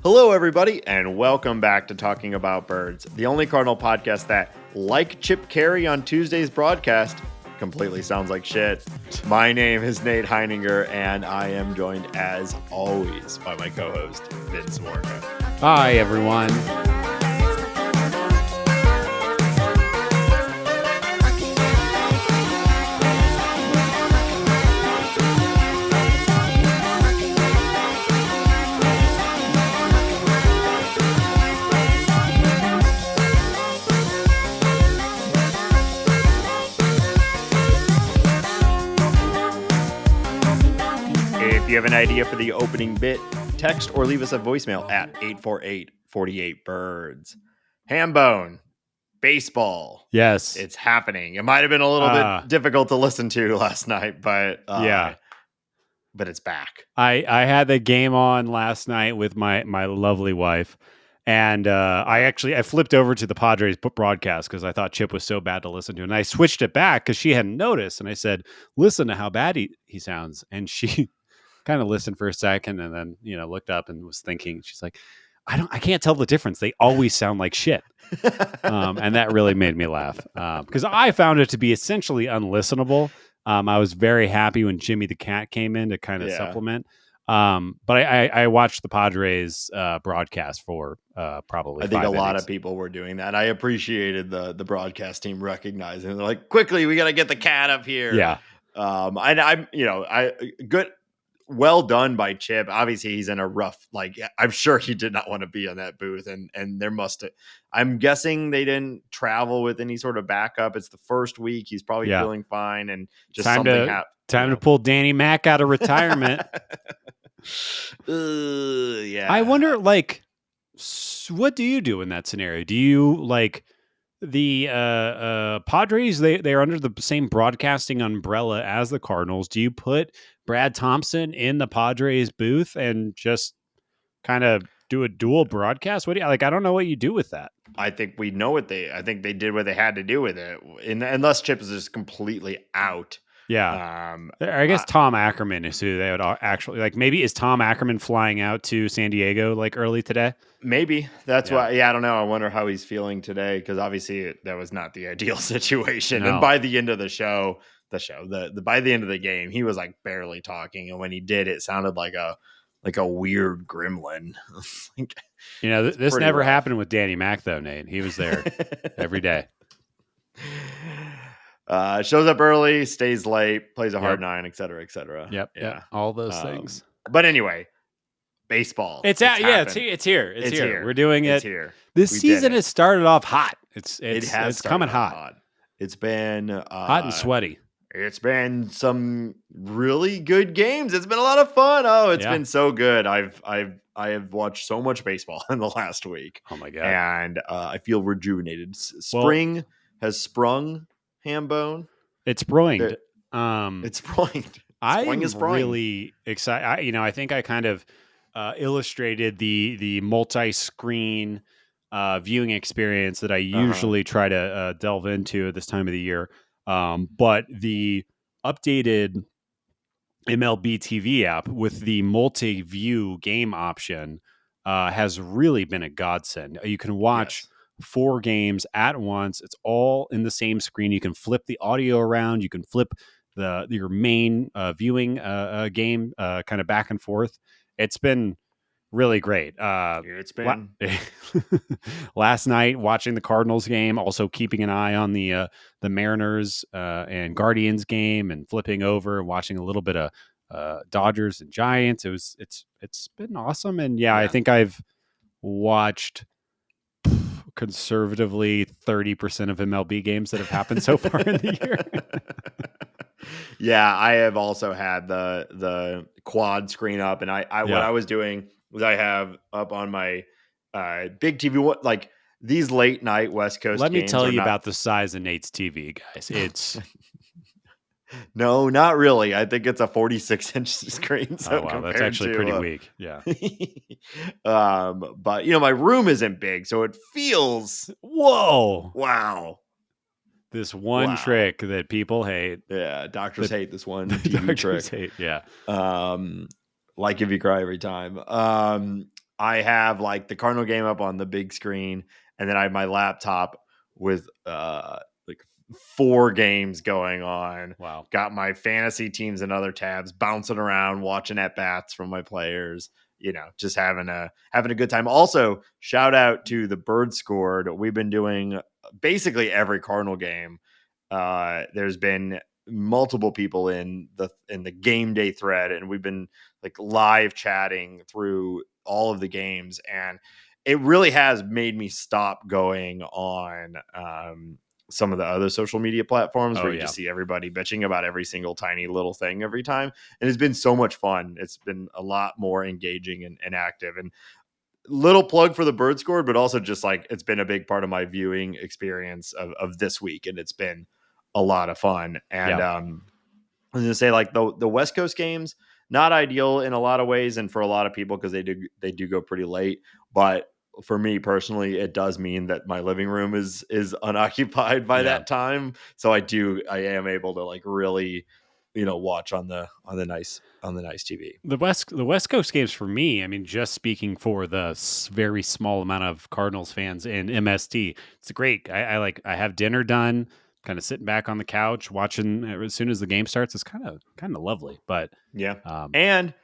Hello, everybody, and welcome back to Talking About Birds, the only Cardinal podcast that, like Chip Caray on Tuesday's broadcast, completely sounds like shit. My name is Nate Heininger, and I am joined, as always, by my co-host, Vince Morgan. Hi, everyone. If you have an idea for the opening bit, text or leave us a voicemail at 848-48-BIRDS. Hambone, baseball. Yes. It's happening. It might have been a little bit difficult to listen to last night, but but it's back. I had the game on last night with my lovely wife, and I flipped over to the Padres broadcast because I thought Chip was so bad to listen to, and I switched it back because she hadn't noticed, and I said, "Listen to how bad he sounds," and she kind of listened for a second, and then looked up and was thinking, she's like, I can't tell the difference. They always sound like shit. And that really made me laugh because I found it to be essentially unlistenable. I was very happy when Jimmy the Cat came in to kind of supplement. But I watched the Padres broadcast for probably I think 5 a lot innings. of people were doing that. I appreciated the broadcast team recognizing. They're like, quickly, we got to get the cat up here. Yeah. Good. Well done by Chip. Obviously, he's in a rough, I'm sure he did not want to be in that booth. And there I'm guessing they didn't travel with any sort of backup. It's the first week. He's probably feeling fine. And just time to pull Danny Mac out of retirement. Yeah. I wonder, what do you do in that scenario? Do you the Padres? They're under the same broadcasting umbrella as the Cardinals. Do you put Brad Thompson in the Padres booth and just kind of do a dual broadcast? What do you I don't know what you do with that. I think we know I think they did what they had to do with it, unless Chip is just completely out. Yeah. I guess Tom Ackerman is who they would actually maybe is Tom Ackerman flying out to San Diego early today? Maybe that's why. Yeah, I don't know. I wonder how he's feeling today because obviously that was not the ideal situation. No. And by the end of by the end of the game, he was barely talking, and when he did, it sounded like a weird gremlin. This never happened with Danny Mac though, Nate. He was there every day. Shows up early, stays late, plays a hard nine, et cetera, et cetera. Yep. Yeah. All those things. But anyway, baseball. It's here. We're doing it. It's here. This season has started off hot. It's coming hot. It's been hot and sweaty. It's been some really good games. It's been a lot of fun. Oh, it's been so good. I have watched so much baseball in the last week. Oh my God. And I feel rejuvenated. Spring has sprung, Hambone. It's springed. It's springed. I'm really excited. I think I kind of illustrated the multi-screen viewing experience that I usually try to delve into at this time of the year. But the updated MLB TV app with the multi-view game option has really been a godsend. You can watch 4 games at once. It's all in the same screen. You can flip the audio around. You can flip your main viewing game kind of back and forth. It's been really great. It's been last night watching the Cardinals game, also keeping an eye on the Mariners and Guardians game, and flipping over and watching a little bit of Dodgers and Giants. It's been awesome, and I think I've watched conservatively 30% of MLB games that have happened so far in the year. Yeah, I have also had the quad screen up, and what I was doing was I have up on my big TV these late night West Coast. Let me tell you about the size of Nate's TV, guys. It's no, not really. I think it's a 46-inch screen. So wow, that's actually pretty weak. Yeah. But my room isn't big, so it feels wow. This one trick that people hate. Yeah, doctors hate this one TV trick. Hate, yeah. If you cry every time. I have like the Cardinal game up on the big screen, and then I have my laptop with like 4 games going on. Wow. Got my fantasy teams and other tabs bouncing around, watching at bats from my players. Just having a good time. Also, shout out to the Bird Scored. We've been doing basically every Cardinal game. There's been multiple people in the game day thread, and we've been like live chatting through all of the games, and it really has made me stop going on some of the other social media platforms where you just see everybody bitching about every single tiny little thing every time. And it's been so much fun. It's been a lot more engaging and active. And little plug for the Bird Scored, but also just like it's been a big part of my viewing experience of this week, and it's been a lot of fun. And I was gonna say, like, the West Coast games, not ideal in a lot of ways, and for a lot of people because they do go pretty late. But for me personally, it does mean that my living room is unoccupied by that time, so I am able to like really, watch on the nice TV. The West Coast games for me, I mean, just speaking for the very small amount of Cardinals fans in MST, it's great. I have dinner done, kind of sitting back on the couch watching as soon as the game starts. It's kind of lovely. But and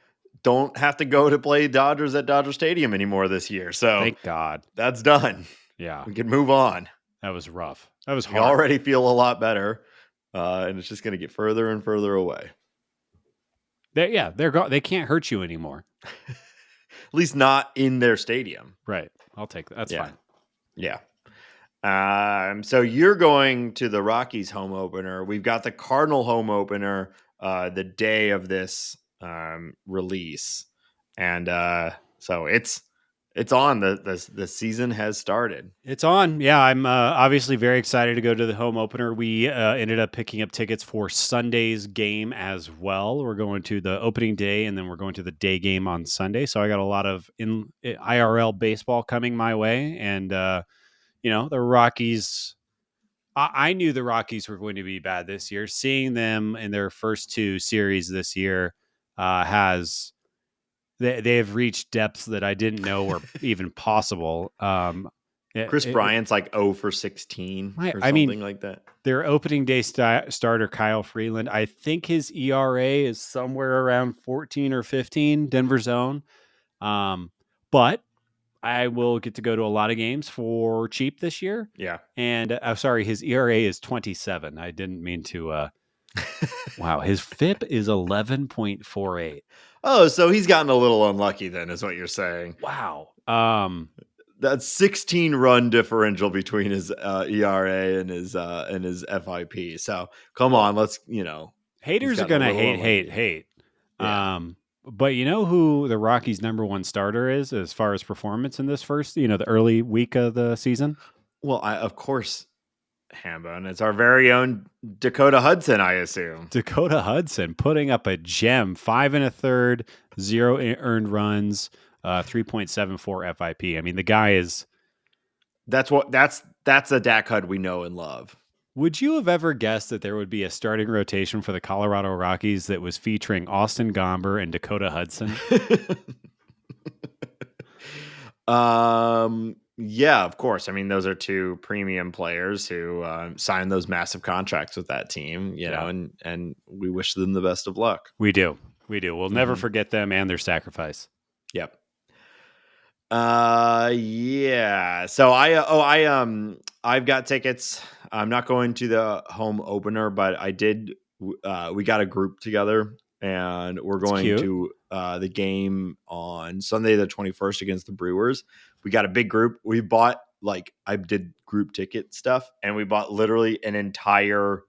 don't have to go to play Dodgers at Dodger Stadium anymore this year. So thank God that's done. Yeah, we can move on. That was rough. That was hard. We already feel a lot better, and it's just going to get further and further away. They can't hurt you anymore. At least not in their stadium. Right. I'll take that. That's fine. Yeah. So you're going to the Rockies home opener. We've got the Cardinal home opener the day of this release, and so it's on. The season has started. It's on. Yeah, I'm obviously very excited to go to the home opener. We ended up picking up tickets for Sunday's game as well. We're going to the opening day, and then we're going to the day game on Sunday. So I got a lot of IRL baseball coming my way, and the Rockies. I knew the Rockies were going to be bad this year. Seeing them in their first 2 series this year they have reached depths that I didn't know were even possible. Chris Bryant's like 0 for 16 or something like that. Their opening day starter, Kyle Freeland, I think his ERA is somewhere around 14 or 15, Denver's own. But I will get to go to a lot of games for cheap this year. Yeah. And sorry, his ERA is 27. I didn't mean to. Wow. His FIP is 11.48. Oh, so he's gotten a little unlucky then, is what you're saying. Wow. That's 16 run differential between his ERA and his FIP. So come on, let's, haters are going to hate. Yeah. But you know who the Rockies' number 1 starter is as far as performance in this first, the early week of the season? Well, of course, Hambone. It's our very own Dakota Hudson, I assume. Dakota Hudson putting up a gem, 5 1/3, 0 earned runs, 3.74 FIP. I mean, the guy is. That's a Dak Hud we know and love. Would you have ever guessed that there would be a starting rotation for the Colorado Rockies that was featuring Austin Gomber and Dakota Hudson? Yeah, of course. I mean, those are 2 premium players who signed those massive contracts with that team, and we wish them the best of luck. We do. We'll never forget them and their sacrifice. Yep. Yeah. So I've got tickets. I'm not going to the home opener, but I did. We got a group together, and we're going to the game on Sunday the 21st against the Brewers. We got a big group. We bought I did group ticket stuff, and we bought literally an entire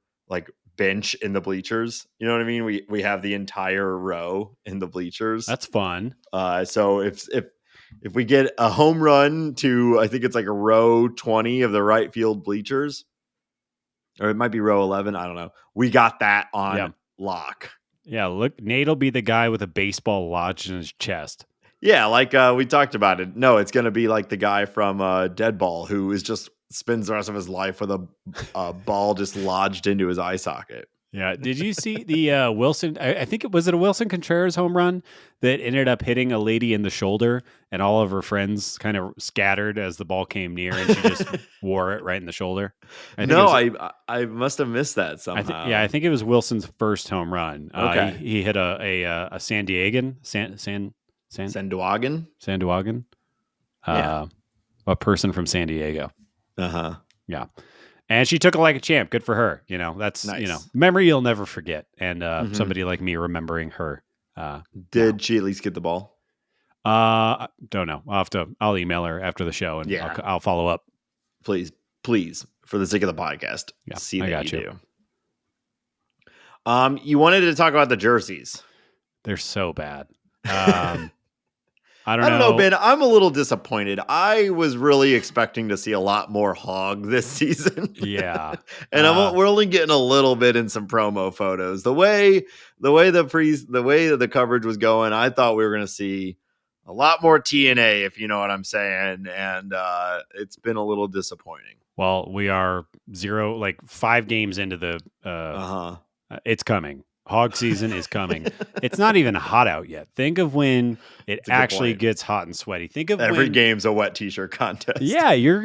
bench in the bleachers. You know what I mean? We have the entire row in the bleachers. That's fun. So if we get a home run to, I think it's like a row 20 of the right field bleachers, or it might be row 11. I don't know. We got that on lock. Yeah. Look, Nate will be the guy with a baseball lodged in his chest. Yeah. We talked about it. No, it's going to be like the guy from Deadball who is just spends the rest of his life with a ball just lodged into his eye socket. Yeah. Did you see the Wilson? I think it was a Wilson Contreras home run that ended up hitting a lady in the shoulder, and all of her friends kind of scattered as the ball came near, and she just wore it right in the shoulder. I think it No, was. I must have missed that I somehow. think it was Wilson's first home run. Okay. He hit a San Diegan Sanduagan? Sanduagan, Yeah. uh, a person from San Diego. Uh-huh. Yeah. And she took it like a champ. Good for her. That's, Nice. memory you'll never forget. And Hmm. somebody like me remembering her now. Did she at least get the ball? Don't know. I'll email her after the show and Yeah. I'll follow up. Please, for the sake of the podcast, Yeah, see I that got you you. do. You wanted to talk about the jerseys. They're so bad. I don't I don't know, know. Ben. I'm a little disappointed. I was really expecting to see a lot more hog this season. Yeah. And we're only getting a little bit in some promo photos. The way the coverage was going, I thought we were going to see a lot more TNA, if you know what I'm saying. And it's been a little disappointing. Well, we are 5 games into the. Uh-huh. It's coming. Hog season is coming. It's not even hot out yet. Think of when it That's a good actually point. gets hot and sweaty. Think of Every when. game's a wet t-shirt contest. Yeah, you're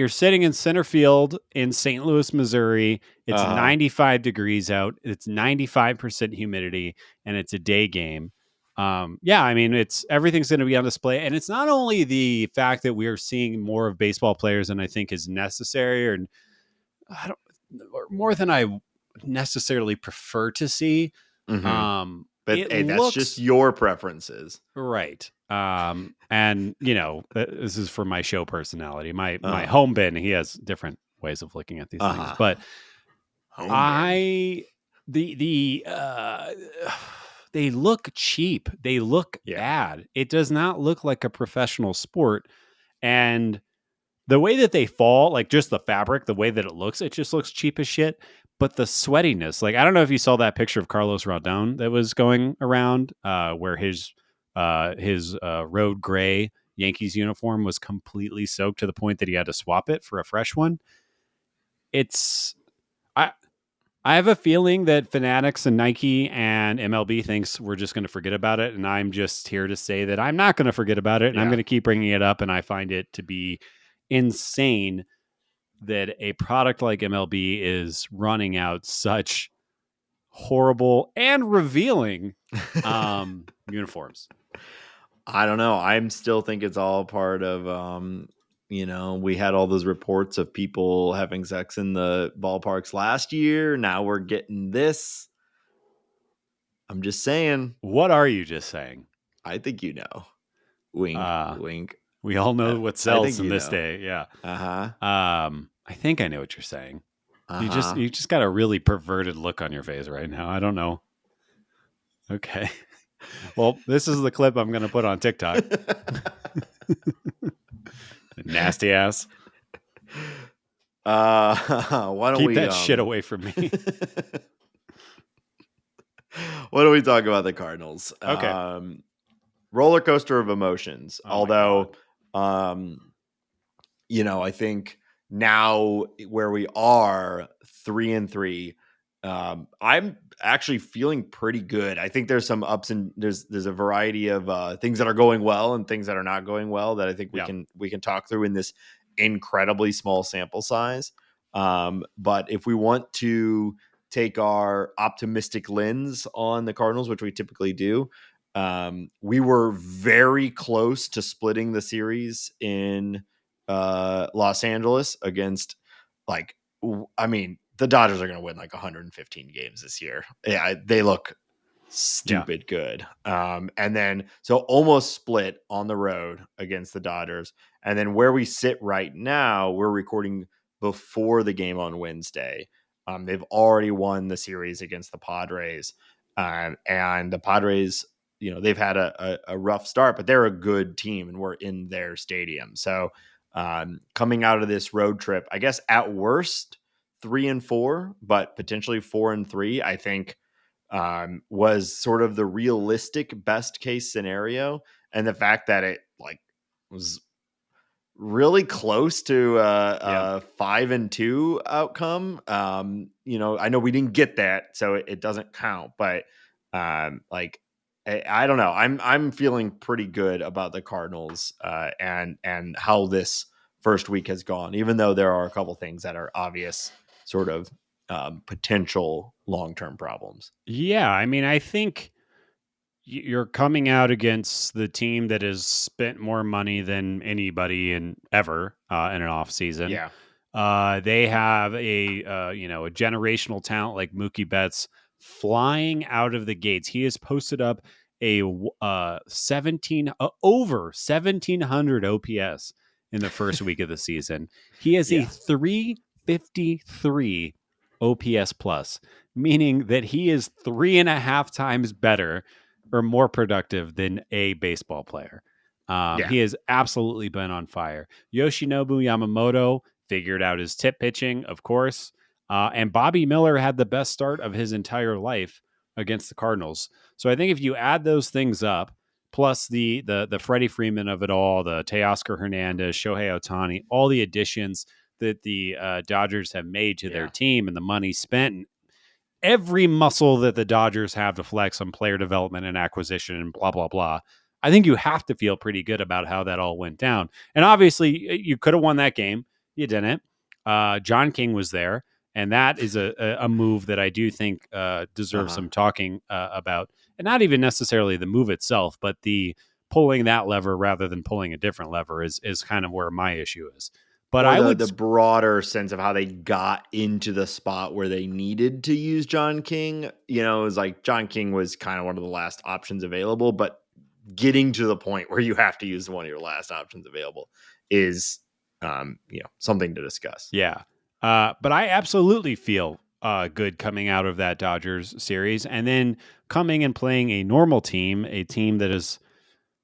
sitting in center field in St. Louis, Missouri. It's 95 degrees out. It's 95% humidity, and it's a day game. Yeah, I mean, everything's going to be on display, and it's not only the fact that we are seeing more of baseball players than I think is necessary, or more than I necessarily prefer to see. Mm-hmm. But It hey, that's just looks your preferences. right. And this is for my show personality. My Uh-huh. home bin, he has different ways of looking at these things, but Home bin. the they look cheap. They look bad. It does not look like a professional sport. And the way that they fall, like just the fabric, the way that it just looks cheap as shit. But the sweatiness, like I don't know if you saw that picture of Carlos Rodon that was going around, where his road gray Yankees uniform was completely soaked to the point that he had to swap it for a fresh one. It's I I have a feeling that Fanatics and Nike and MLB thinks we're just going to forget about it, and I'm just here to say that I'm not going to forget about it, and I'm going to keep bringing it up. And I find it to be insane that a product like MLB is running out such horrible and revealing uniforms. I don't know. I'm still think it's all part of we had all those reports of people having sex in the ballparks last year. Now we're getting this. I'm just saying. What are you just saying? I think you know. Wink, wink. We all know what I sells think in you this know. day. Yeah. Uh-huh. I think I know what you're saying. Uh-huh. You just got a really perverted look on your face right now. I don't know. Okay. Well, this is the clip I'm going to put on TikTok. Nasty ass. Why don't Keep we that shit away from me? Why don't we talk about the Cardinals? Okay. Roller coaster of emotions. Oh, although, I think now where we are 3-3, I'm actually feeling pretty good. I think there's some ups and there's a variety of things that are going well and things that are not going well that I think we can talk through in this incredibly small sample size. But if we want to take our optimistic lens on the Cardinals, which we typically do, we were very close to splitting the series in Los Angeles against the Dodgers are going to win like 115 games this year. Yeah, they look stupid good. And then so almost split on the road against the Dodgers. And then where we sit right now, we're recording before the game on Wednesday. They've already won the series against the Padres. And the Padres, they've had a rough start, but they're a good team and we're in their stadium. So coming out of this road trip, I guess at worst 3-4, but potentially 4-3, I think was sort of the realistic best case scenario. And the fact that it was really close to Yeah. a 5-2 outcome. I know we didn't get that, so it doesn't count. But like, I don't know. I'm feeling pretty good about the Cardinals and how this first week has gone, even though there are a couple things that are obvious, sort of potential long-term problems. Yeah, I mean, I think you're coming out against the team that has spent more money than anybody in ever in an off season. Yeah, They have a generational talent like Mookie Betts flying out of the gates. He has posted up a 17 over 1700 OPS in the first week of the season. He has a yeah, 353 OPS plus, meaning that he is 3.5 times better or more productive than a baseball player. yeah. He has absolutely been on fire. Yoshinobu Yamamoto figured out his tip pitching, of course. And Bobby Miller had the best start of his entire life against the Cardinals. So I think if you add those things up, plus the Freddie Freeman of it all, the Teoscar Hernandez, Shohei Otani, all the additions that the Dodgers have made to their Yeah. team and the money spent, every muscle that the Dodgers have to flex on player development and acquisition and blah, blah, blah. I think you have to feel pretty good about how that all went down. And obviously, you could have won that game. You didn't. John King was there. And that is a move that I do think deserves Uh-huh. some talking about. And not even necessarily the move itself, but the pulling that lever rather than pulling a different lever is kind of where my issue is. But Or I the would, the broader sense of how they got into the spot where they needed to use John King. It was like John King was kind of one of the last options available, but getting to the point where you have to use one of your last options available is something to discuss. yeah. But I absolutely feel good coming out of that Dodgers series and then coming and playing a normal team, a team that is,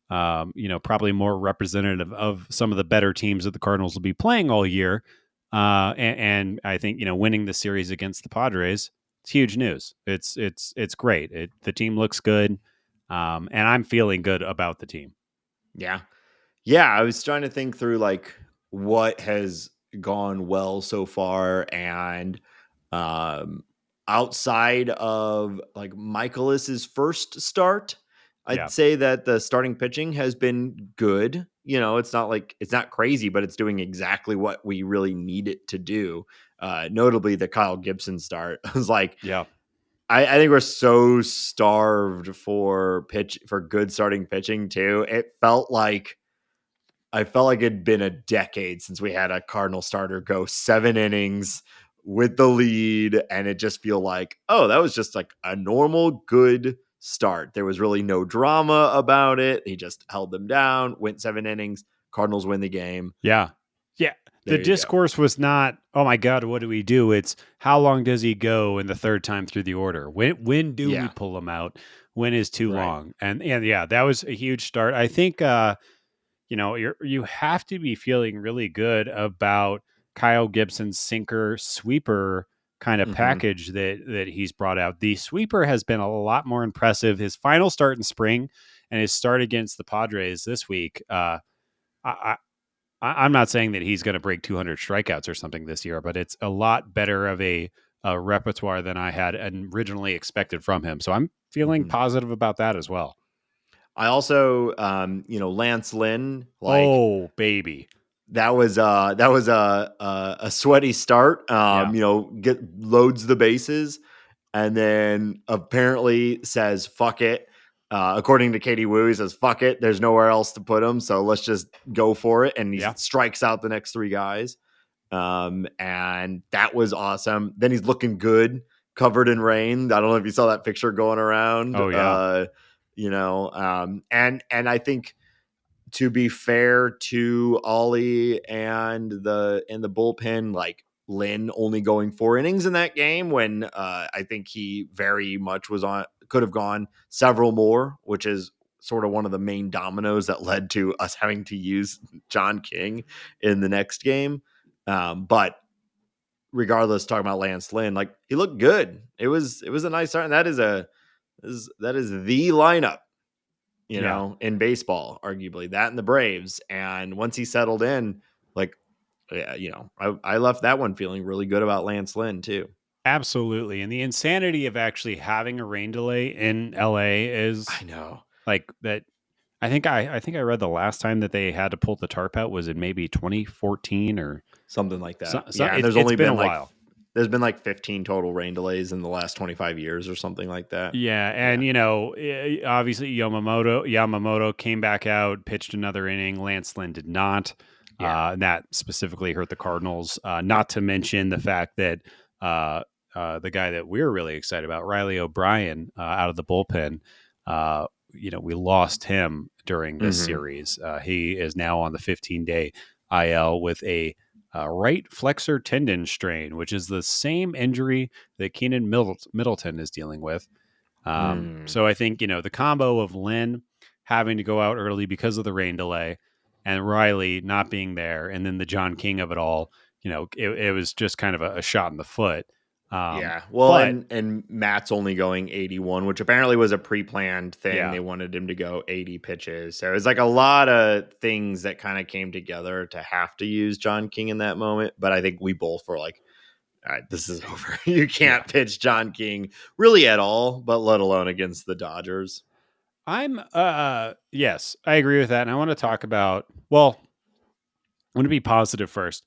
probably more representative of some of the better teams that the Cardinals will be playing all year. And I think, winning the series against the Padres, it's huge news. It's great. The team looks good. And I'm feeling good about the team. Yeah. Yeah, I was trying to think through like what has gone well so far, and um outside of like Michaelis's first start, I'd Yeah. say that the starting pitching has been good. It's not crazy, but it's doing exactly what we really need it to do. Notably the Kyle Gibson start. I was like, Yeah. I think we're so starved for good starting pitching too. I felt like it'd been a decade since we had a Cardinal starter go 7 innings with the lead, and it just feel like, oh, that was just like a normal good start. There was really no drama about it. He just held them down, went 7 innings. Cardinals win the game. Yeah. Yeah. The There you go. discourse was not, oh my God, what do we do? It's how long does he go in the third time through the order? When do we Yeah, pull him out? When is too right. long? And yeah, that was a huge start. I think you have to be feeling really good about Kyle Gibson's sinker sweeper kind of Hmm. package that he's brought out. The sweeper has been a lot more impressive. His final start in spring and his start against the Padres this week. I, I'm not saying that he's going to break 200 strikeouts or something this year, but it's a lot better of a repertoire than I had originally expected from him. So I'm feeling Hmm. positive about that as well. I also, Lance Lynn, like Oh, baby. that was a sweaty start. Yeah. Get loads the bases, and then apparently says fuck it. According to Katie Wu, he says fuck it. There's nowhere else to put him, so let's just go for it. And he Yeah. strikes out the next three guys. And that was awesome. Then he's looking good, covered in rain. I don't know if you saw that picture going around. Oh, yeah. And I think, to be fair to Ollie and the bullpen, like Lynn only going 4 innings in that game when I think he very much could have gone several more, which is sort of one of the main dominoes that led to us having to use John King in the next game. But regardless, talking about Lance Lynn, like he looked good. It was a nice start, and that is the lineup. Yeah. in baseball, arguably that and the Braves. And once he settled in, like, yeah, I left that one feeling really good about Lance Lynn too. Absolutely. And the insanity of actually having a rain delay in LA is I know. like that. I think I read the last time that they had to pull the tarp out was in maybe 2014 or Something like so. that. Yeah. And It's been a while. there's been like 15 total rain delays in the last 25 years or something like that. Yeah, and Yeah. obviously Yamamoto came back out, pitched another inning. Lance Lynn did not. Yeah. And that specifically hurt the Cardinals. Not to mention the fact that the guy that we're really excited about, Riley O'Brien, out of the bullpen, we lost him during this Mm-hmm. series. He is now on the 15-day IL with a right flexor tendon strain, which is the same injury that Keenan Middleton is dealing with. So I think, the combo of Lynn having to go out early because of the rain delay and Riley not being there, and then the John King of it all, it was just kind of a shot in the foot. Yeah. Well, But and Matt's only going 81, which apparently was a pre-planned thing. yeah, They wanted him to go 80 pitches. So it's like a lot of things that kind of came together to have to use John King in that moment. But I think we both were like, all right, this is over. You yeah, can't pitch John King really at all, but let alone against the Dodgers. yes, I agree with that. And I want to talk about, well, I want to be positive first.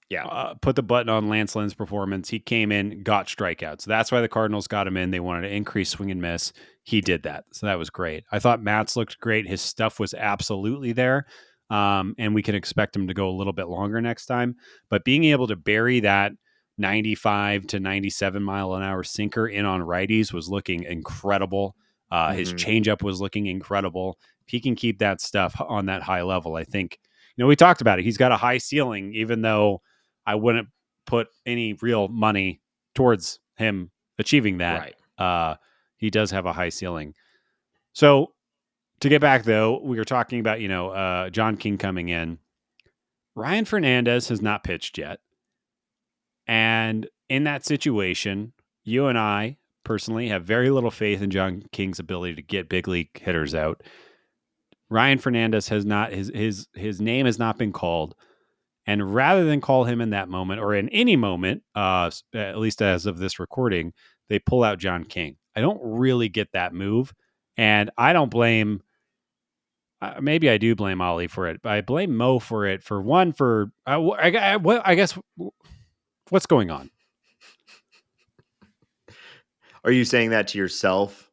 Yeah. Put the button on Lance Lynn's performance. He came in, got strikeouts. That's why the Cardinals got him in. They wanted to increase swing and miss. He did that. So that was great. I thought Matt's looked great. His stuff was absolutely there. And we can expect him to go a little bit longer next time. But being able to bury that 95 to 97 mile an hour sinker in on righties was looking incredible. His Mm-hmm. changeup was looking incredible. If he can keep that stuff on that high level, I think, we talked about it. He's got a high ceiling, even though I wouldn't put any real money towards him achieving that. Right. He does have a high ceiling. So to get back though, we were talking about, John King coming in. Ryan Fernandez has not pitched yet. And in that situation, you and I personally have very little faith in John King's ability to get big league hitters out. Ryan Fernandez has not, his name has not been called. And rather than call him in that moment or in any moment, at least as of this recording, they pull out John King. I don't really get that move. And I don't blame, maybe I do blame Ollie for it, but I blame Mo for it. I guess, what's going on? Are you saying that to yourself,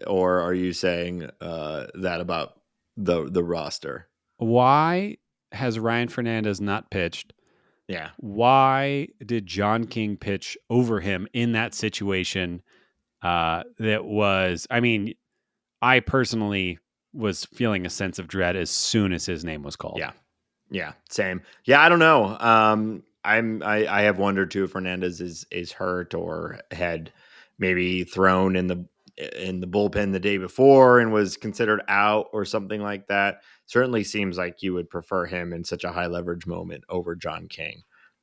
or are you saying that about the roster? Why has Ryan Fernandez not pitched? Yeah. Why did John King pitch over him in that situation? That was, I personally was feeling a sense of dread as soon as his name was called. Yeah. Yeah. Same. Yeah. I don't know. I have wondered too if Fernandez is hurt or had maybe thrown in the bullpen the day before and was considered out or something like that. Certainly seems like you would prefer him in such a high leverage moment over John King.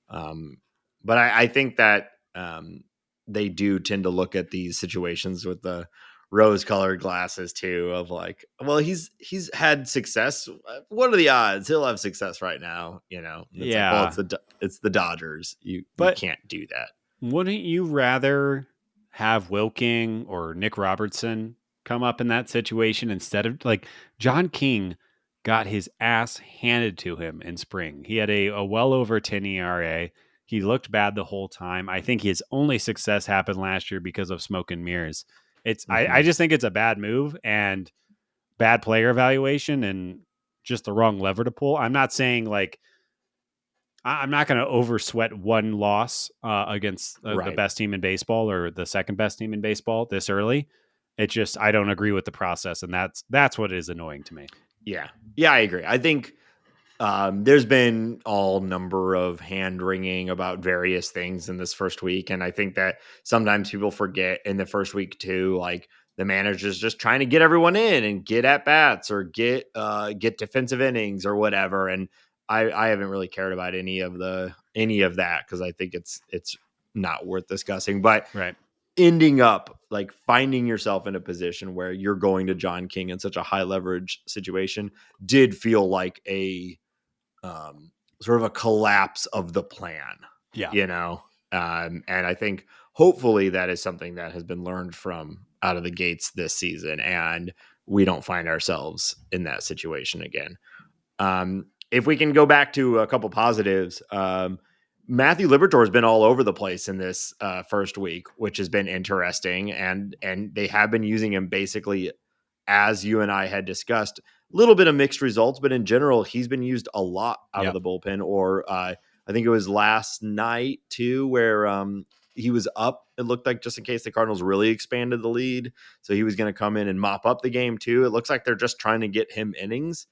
But I think that they do tend to look at these situations with the rose-colored glasses too, of like, well, he's had success. What are the odds he'll have success right now? It's like, well, Yeah. it's the Dodgers. You But can't do that. wouldn't you rather have Wilking or Nick Robertson come up in that situation instead of like John King got his ass handed to him in spring? He had a well over 10 ERA. He looked bad the whole time. I think his only success happened last year because of smoke and mirrors. I Mhm. just think it's a bad move and bad player evaluation and just the wrong lever to pull. I'm not saying like I'm not going to over sweat one loss against the Right. best team in baseball or the second best team in baseball this early. It's just I don't agree with the process, and that's what is annoying to me. Yeah. Yeah, I agree. I think there's been all number of hand wringing about various things in this first week, and I think that sometimes people forget in the first week too, like the manager's just trying to get everyone in and get at bats or get defensive innings or whatever. And I haven't really cared about any of that because I think it's not worth discussing. But Right. ending up like finding yourself in a position where you're going to John King in such a high leverage situation did feel like a sort of a collapse of the plan, Yeah. you know? And I think hopefully that is something that has been learned from out of the gates this season, and we don't find ourselves in that situation again. If we can go back to a couple positives, Matthew Libertor has been all over the place in this first week, which has been interesting, and they have been using him basically as you and I had discussed. A little bit of mixed results, but in general, he's been used a lot out of the bullpen. Or I think it was last night too, where he was up. It looked like just in case the Cardinals really expanded the lead, so he was going to come in and mop up the game too. It looks like they're just trying to get him innings.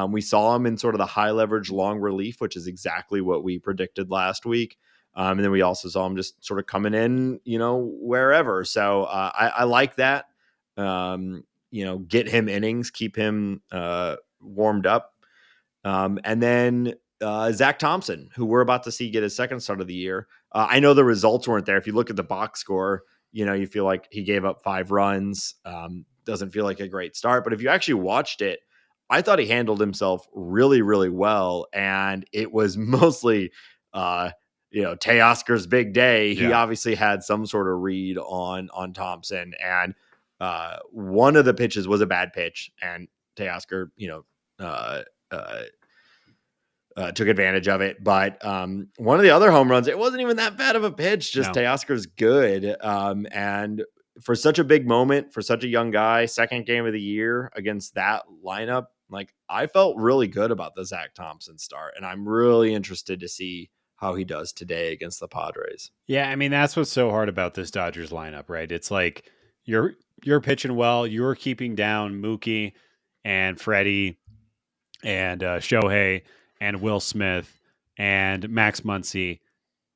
We saw him in sort of the high leverage long relief, which is exactly what we predicted last week. And then we also saw him just sort of coming in, wherever. So I like that. Get him innings, keep him warmed up. And then Zach Thompson, who we're about to see get his second start of the year. I know the results weren't there. If you look at the box score, you feel like he gave up 5 runs. Doesn't feel like a great start. But if you actually watched it, I thought he handled himself really, really well. And it was mostly, Teoscar's big day. He obviously had some sort of read on Thompson. And one of the pitches was a bad pitch. And Teoscar, took advantage of it. But one of the other home runs, it wasn't even that bad of a pitch. Just Teoscar's good. And for such a big moment, for such a young guy, second game of the year against that lineup, like I felt really good about the Zach Thompson start. And I'm really interested to see how he does today against the Padres. Yeah, I mean, that's what's so hard about this Dodgers lineup, right? It's like you're pitching well, you're keeping down Mookie and Freddie and Shohei and Will Smith and Max Muncy,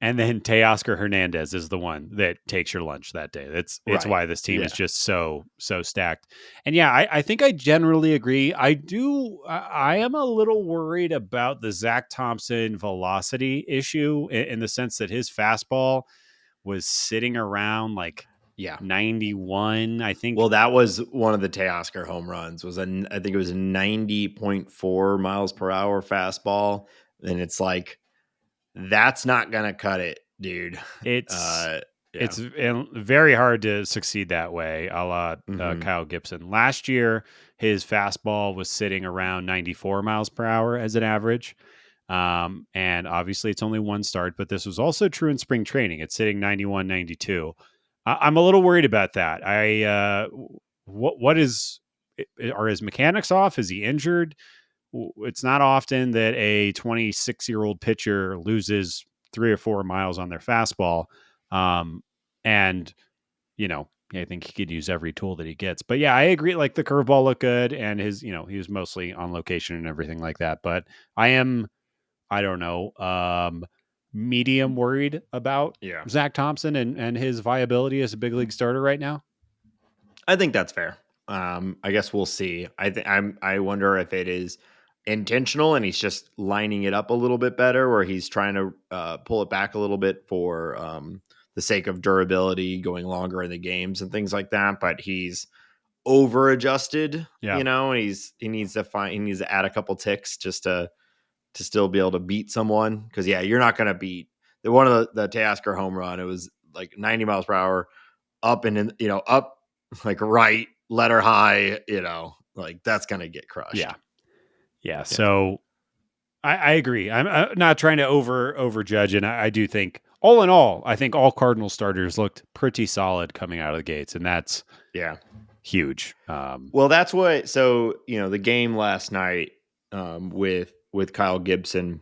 and then Teoscar Hernandez is the one that takes your lunch that day. It's why this team is just so stacked. And yeah, I think I generally agree. I am a little worried about the Zach Thompson velocity issue in the sense that his fastball was sitting around like 91, I think. Well, that was one of the Teoscar home runs. I think it was a 90.4 miles per hour fastball, and it's like that's not gonna cut it, dude. It's very hard to succeed that way, a la Kyle Gibson. Last year, his fastball was sitting around 94 miles per hour as an average. And obviously, it's only one start, but this was also true in spring training. It's sitting 91, 92. I'm a little worried about that. Are his mechanics off? Is he injured? It's not often that a 26-year-old pitcher loses 3 or 4 miles on their fastball. And I think he could use every tool that he gets. But yeah, I agree. Like the curveball looked good, and his, he was mostly on location and everything like that. But I don't know, medium worried about Zach Thompson and his viability as a big league starter right now. I think that's fair. I guess we'll see. I wonder if it is intentional and he's just lining it up a little bit better, or he's trying to pull it back a little bit for the sake of durability, going longer in the games and things like that. But he's over adjusted, and he needs to add a couple ticks just to still be able to beat someone. Because you're not going to beat one of the Teoscar home run. It was like 90 miles per hour up and up like right, letter high, like that's going to get crushed. Yeah. So I agree. I'm not trying to overjudge. And I do think all in all, I think all Cardinal starters looked pretty solid coming out of the gates. And that's huge. Well, that's what, so, the game last night with Kyle Gibson,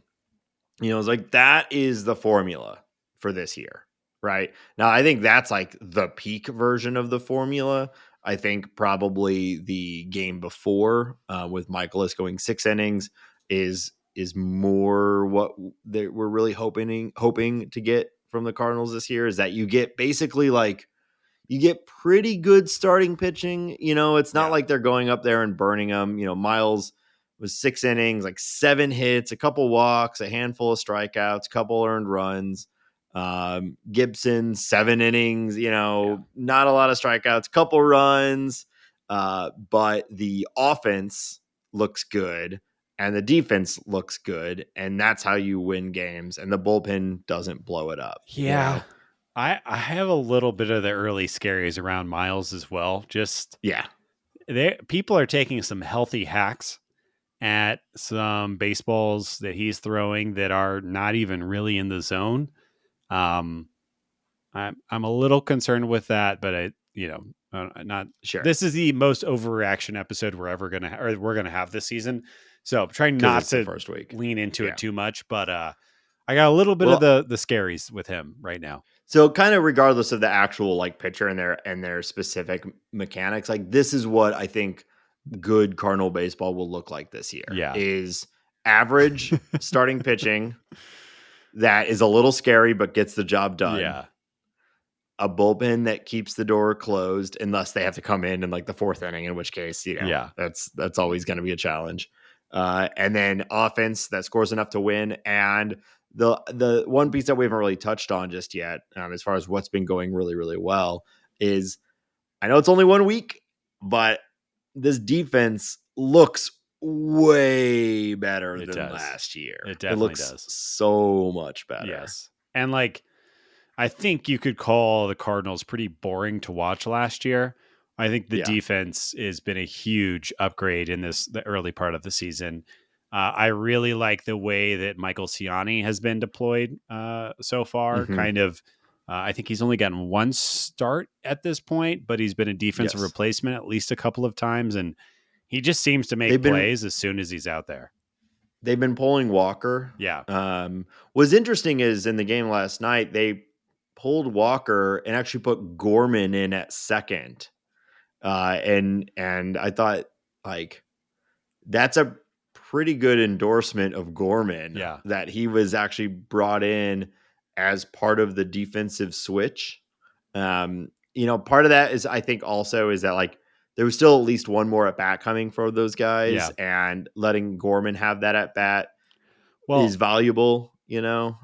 it's like, that is the formula for this year. Right now, I think that's like the peak version of the formula. I think probably the game before with Michaelis going 6 innings is more what we're really hoping to get from the Cardinals this year. Is that you get basically like you get pretty good starting pitching. It's not like they're going up there and burning them. Miles was 6 innings, like 7 hits, a couple walks, a handful of strikeouts, couple earned runs. Gibson, 7 innings, not a lot of strikeouts, couple runs, but the offense looks good and the defense looks good, and that's how you win games, and the bullpen doesn't blow it up. Yeah. I have a little bit of the early scaries around Miles as well. Just Yeah. People are taking some healthy hacks at some baseballs that he's throwing that are not even really in the zone. Um, I'm a little concerned with that, but not Sure. This is the most overreaction episode we're ever we're gonna have this season. So I'm trying 'Cause not it's the to first week. lean into Yeah. it too much, but I got a little bit of the scaries with him right now. So kind of regardless of the actual like pitcher and their specific mechanics, like this is what I think good Cardinal baseball will look like this year. Yeah. Is average starting pitching that is a little scary but gets the job done. Yeah. A bullpen that keeps the door closed unless they have to come in like the 4th inning, in which case, that's always going to be a challenge. And then offense that scores enough to win. And the one piece that we haven't really touched on just yet, as far as what's been going really, really well, is I know it's only 1 week, but this defense looks way better than last year. It definitely looks does. so much better. Yes. And I think you could call the Cardinals pretty boring to watch last year. I think the defense has been a huge upgrade in the early part of the season. I really like the way that Michael Ciani has been deployed so far. Mm-hmm. Kind of, I think he's only gotten 1 start at this point, but he's been a defensive replacement at least a couple of times, and he just seems to make plays as soon as he's out there. They've been pulling Walker. Yeah. What's interesting is in the game last night, they pulled Walker and actually put Gorman in at second. And I thought like that's a pretty good endorsement of Gorman. Yeah. That he was actually brought in as part of the defensive switch. Part of that is I think also is that like there was still at least one more at bat coming for those guys, and letting Gorman have that at bat is valuable. Do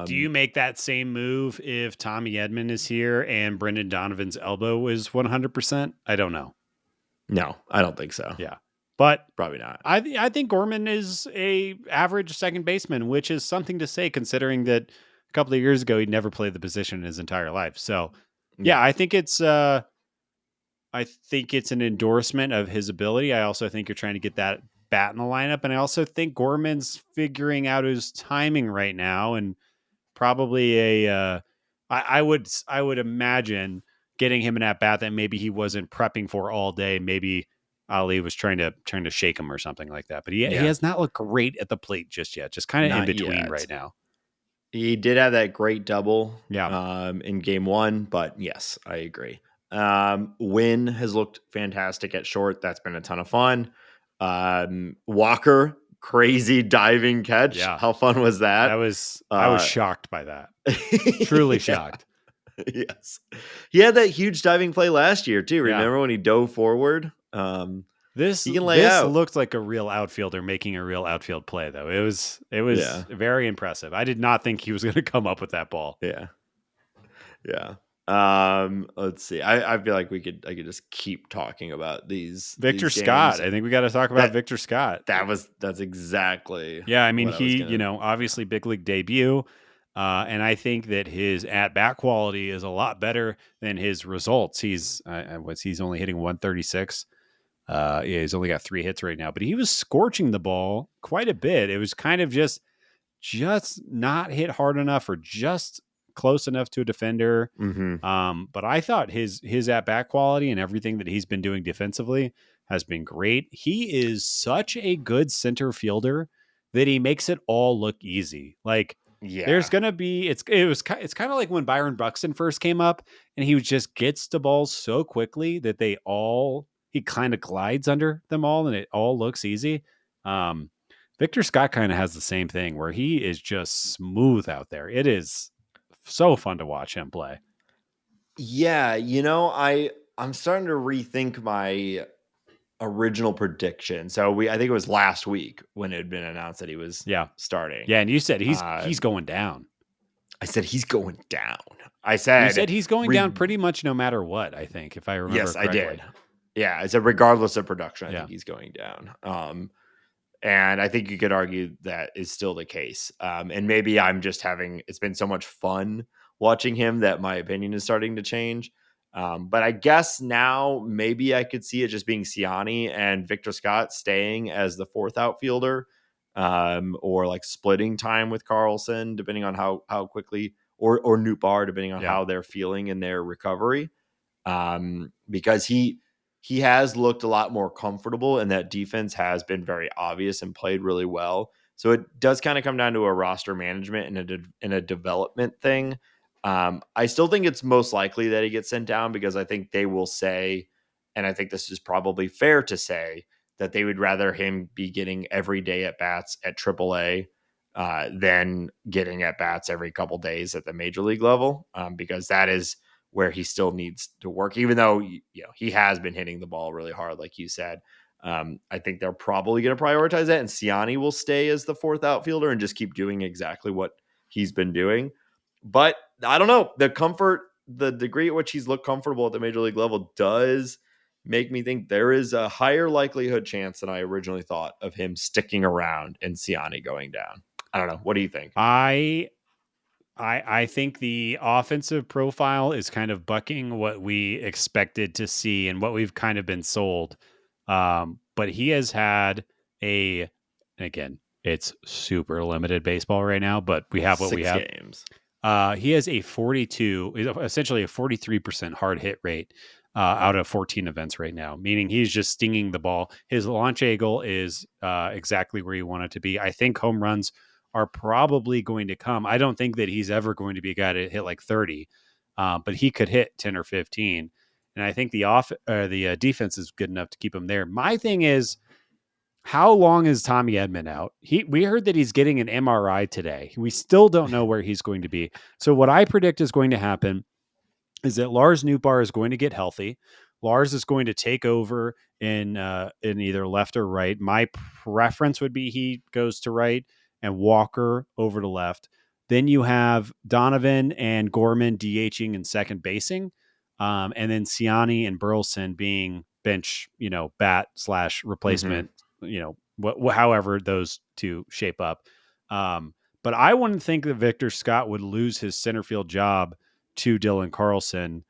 you make that same move if Tommy Edman is here and Brendan Donovan's elbow is 100%? I don't know. No, I don't think so. Yeah, but probably not. I think Gorman is a average second baseman, which is something to say considering that a couple of years ago he'd never played the position in his entire life. So, I think it's an endorsement of his ability. I also think you're trying to get that bat in the lineup, and I also think Gorman's figuring out his timing right now, and probably I would imagine getting him an at bat that maybe he wasn't prepping for all day. Maybe Ali was trying to shake him or something like that. But he has not looked great at the plate just yet. Just kind of in between right now. He did have that great double Yeah. In game 1, but yes, I agree. Wynn has looked fantastic at short. That's been a ton of fun. Walker, crazy diving catch. Yeah. How fun was that? I was shocked by that. Truly shocked. Yes. He had that huge diving play last year too. Remember when he dove forward? This he can lay out. Looked like a real outfielder making a real outfield play though. It was very impressive. I did not think he was going to come up with that ball. Yeah. Yeah. Let's see. I feel like I could just keep talking about these. Victor these Scott. I think we got to talk about Victor Scott. That's exactly. Yeah. I mean, obviously big league debut. And I think that his at bat quality is a lot better than his results. He's only hitting 136. He's only got 3 hits right now, but he was scorching the ball quite a bit. It was kind of just not hit hard enough or just close enough to a defender. Mm-hmm. But I thought his at bat quality and everything that he's been doing defensively has been great. He is such a good center fielder that he makes it all look easy. Like there's going to be, it's kind of like when Byron Buxton first came up and he just gets the balls so quickly that he kind of glides under them all and it all looks easy. Victor Scott kind of has the same thing where he is just smooth out there. It is so fun to watch him play. Yeah. I'm starting to rethink my original prediction. So I think it was last week when it had been announced that he was starting. Yeah. And you said he's going down. I said he's going down. I You said, said he's going down pretty much no matter what, I think, if I remember yes, I correctly. did. Yeah, I said regardless of production, I Yeah. think he's going down. And I think you could argue that is still the case. And maybe I'm just it's been so much fun watching him that my opinion is starting to change. But I guess now maybe I could see it just being Siani and Victor Scott staying as the fourth outfielder, or like splitting time with Carlson, depending on how quickly, or Newt Bar, depending on Yeah. how they're feeling in their recovery. Because he has looked a lot more comfortable, and that defense has been very obvious and played really well. So it does kind of come down to a roster management and a development thing. I still think it's most likely that he gets sent down, because I think they will say, and I think this is probably fair to say, that they would rather him be getting every day at bats at AAA than getting at bats every couple days at the major league level, because that is where he still needs to work, even though he has been hitting the ball really hard, like you said. I think they're probably going to prioritize that, and Siani will stay as the fourth outfielder and just keep doing exactly what he's been doing. But I don't know, the degree at which he's looked comfortable at the major league level does make me think there is a higher likelihood chance than I originally thought of him sticking around and Siani going down. I don't know. What do you think? I think the offensive profile is kind of bucking what we expected to see and what we've kind of been sold. But he has had and again, it's super limited baseball right now, but we have what we 6 have. games. He has essentially a 43% hard hit rate out of 14 events right now, meaning he's just stinging the ball. His launch angle is exactly where you want it to be. I think home runs are probably going to come. I don't think that he's ever going to be a guy to hit like 30, but he could hit 10 or 15. And I think the defense is good enough to keep him there. My thing is, how long is Tommy Edman out? We heard that he's getting an MRI today. We still don't know where he's going to be. So what I predict is going to happen is that Lars Nootbaar is going to get healthy. Lars is going to take over in either left or right. My preference would be he goes to right and Walker over to left. Then you have Donovan and Gorman DHing and second basing, and then Siani and Burleson being bench, bat / Mm-hmm. replacement. However those two shape up. But I wouldn't think that Victor Scott would lose his center field job to Dylan Carlson,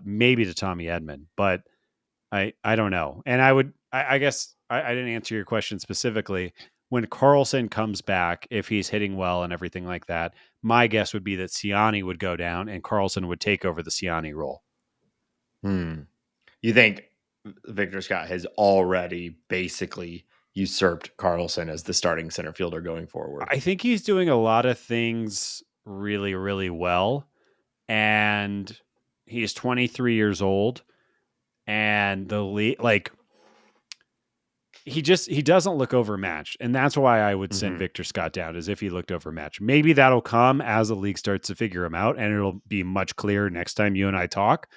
maybe to Tommy Edman, but I don't know. And I guess I didn't answer your question specifically. When Carlson comes back, if he's hitting well and everything like that, my guess would be that Siani would go down and Carlson would take over the Siani role. You think Victor Scott has already basically usurped Carlson as the starting center fielder going forward? I think he's doing a lot of things really, really well. And he's 23 years old. And the league, he doesn't look overmatched, and that's why I would send Victor Scott down, as if he looked overmatched. Maybe that'll come as the league starts to figure him out, and it'll be much clearer next time you and I talk.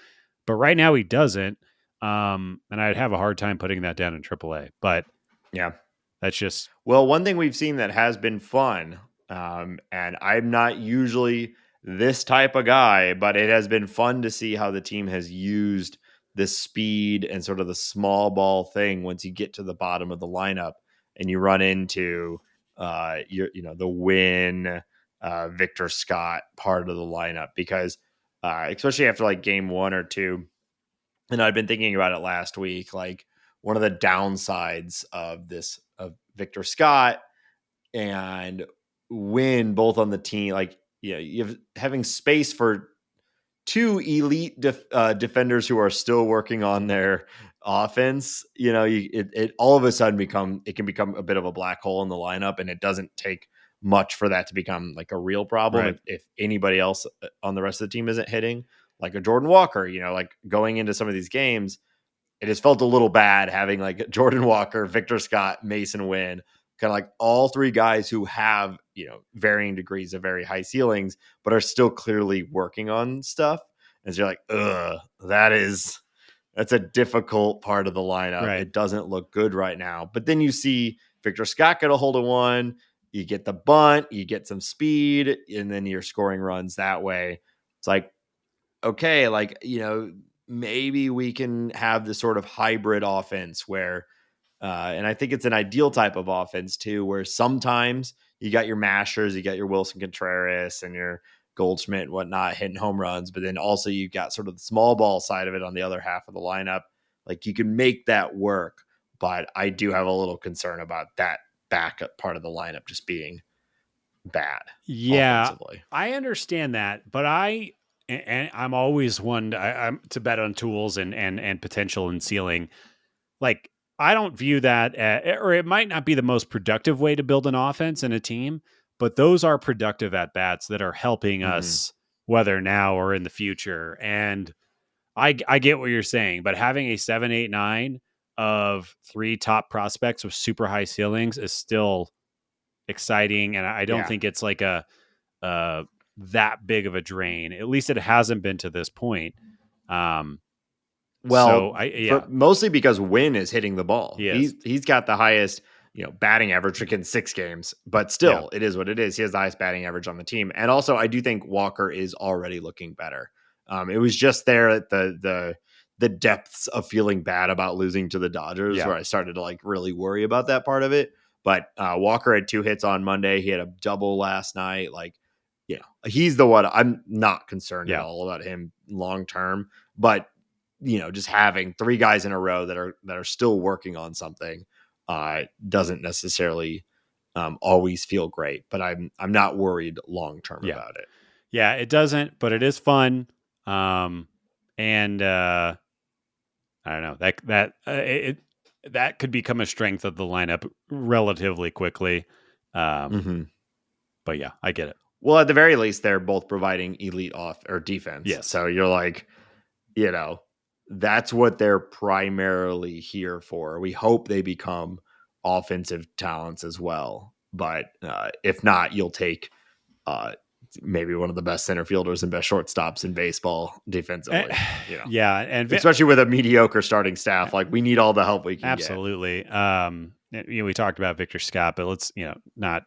But right now he doesn't, and I'd have a hard time putting that down in AAA. But Yeah. that's just One thing we've seen that has been fun, and I'm not usually this type of guy, but it has been fun to see how the team has used the speed and sort of the small ball thing once you get to the bottom of the lineup and you run into the win Victor Scott part of the lineup, because especially after like game 1 or 2, and I've been thinking about it last week, like one of the downsides of Victor Scott and Win both on the team, like you have having space for two elite defenders who are still working on their offense. It all of a sudden can become a bit of a black hole in the lineup, and it doesn't take much for that to become like a real problem right. if anybody else on the rest of the team isn't hitting, like a Jordan Walker. Like going into some of these games, it has felt a little bad having like Jordan Walker, Victor Scott, Mason Wynn, kind of like all three guys who have, varying degrees of very high ceilings, but are still clearly working on stuff. And so you're like, that's a difficult part of the lineup. Right. It doesn't look good right now. But then you see Victor Scott get a hold of one. you get the bunt, you get some speed, and then you're scoring runs that way. It's like, okay, like, maybe we can have this sort of hybrid offense where, and I think it's an ideal type of offense too, where sometimes you got your mashers, you got your Wilson Contreras and your Goldschmidt and whatnot hitting home runs, but then also you got sort of the small ball side of it on the other half of the lineup. Like you can make that work, but I do have a little concern about that backup part of the lineup just being bad Yeah, offensively. I understand that, but I'm always one I'm to bet on tools and potential and ceiling. Like I don't view that or it might not be the most productive way to build an offense and a team, but those are productive at bats that are helping Mm-hmm. us whether now or in the future. And I get what you're saying, but having a 7, 8, 9 of 3 top prospects with super high ceilings is still exciting, and I don't Yeah. think it's like a uh, that big of a drain. At least it hasn't been to this point. Um, so Well, for yeah, mostly because Wynn is hitting the ball. he is. He's got the highest, batting average in 6 games, but Yeah, still, it is what it is. He has the highest batting average on the team, and also I do think Walker is already looking better. It was just there at the depths of feeling bad about losing to the Dodgers yeah, where I started to like really worry about that part of it. But Walker had 2 hits on Monday. He had a double last night. Like, he's the one. I'm not concerned at yeah, all about him long term, but just having 3 guys in a row that are still working on something doesn't necessarily always feel great. But I'm not worried long term yeah, about it. yeah. It doesn't, but it is fun. And I don't know that could become a strength of the lineup relatively quickly. Um, Mm-hmm. but yeah, I get it. Well, at the very least, they're both providing elite off or defense. Yes. So you're like, you know, that's what they're primarily here for. We hope they become offensive talents as well. But if not, you'll take uh, maybe one of the best center fielders and best shortstops in baseball defensively, Yeah, and especially with a mediocre starting staff. Like we need all the help we can get. absolutely. We talked about Victor Scott, but let's not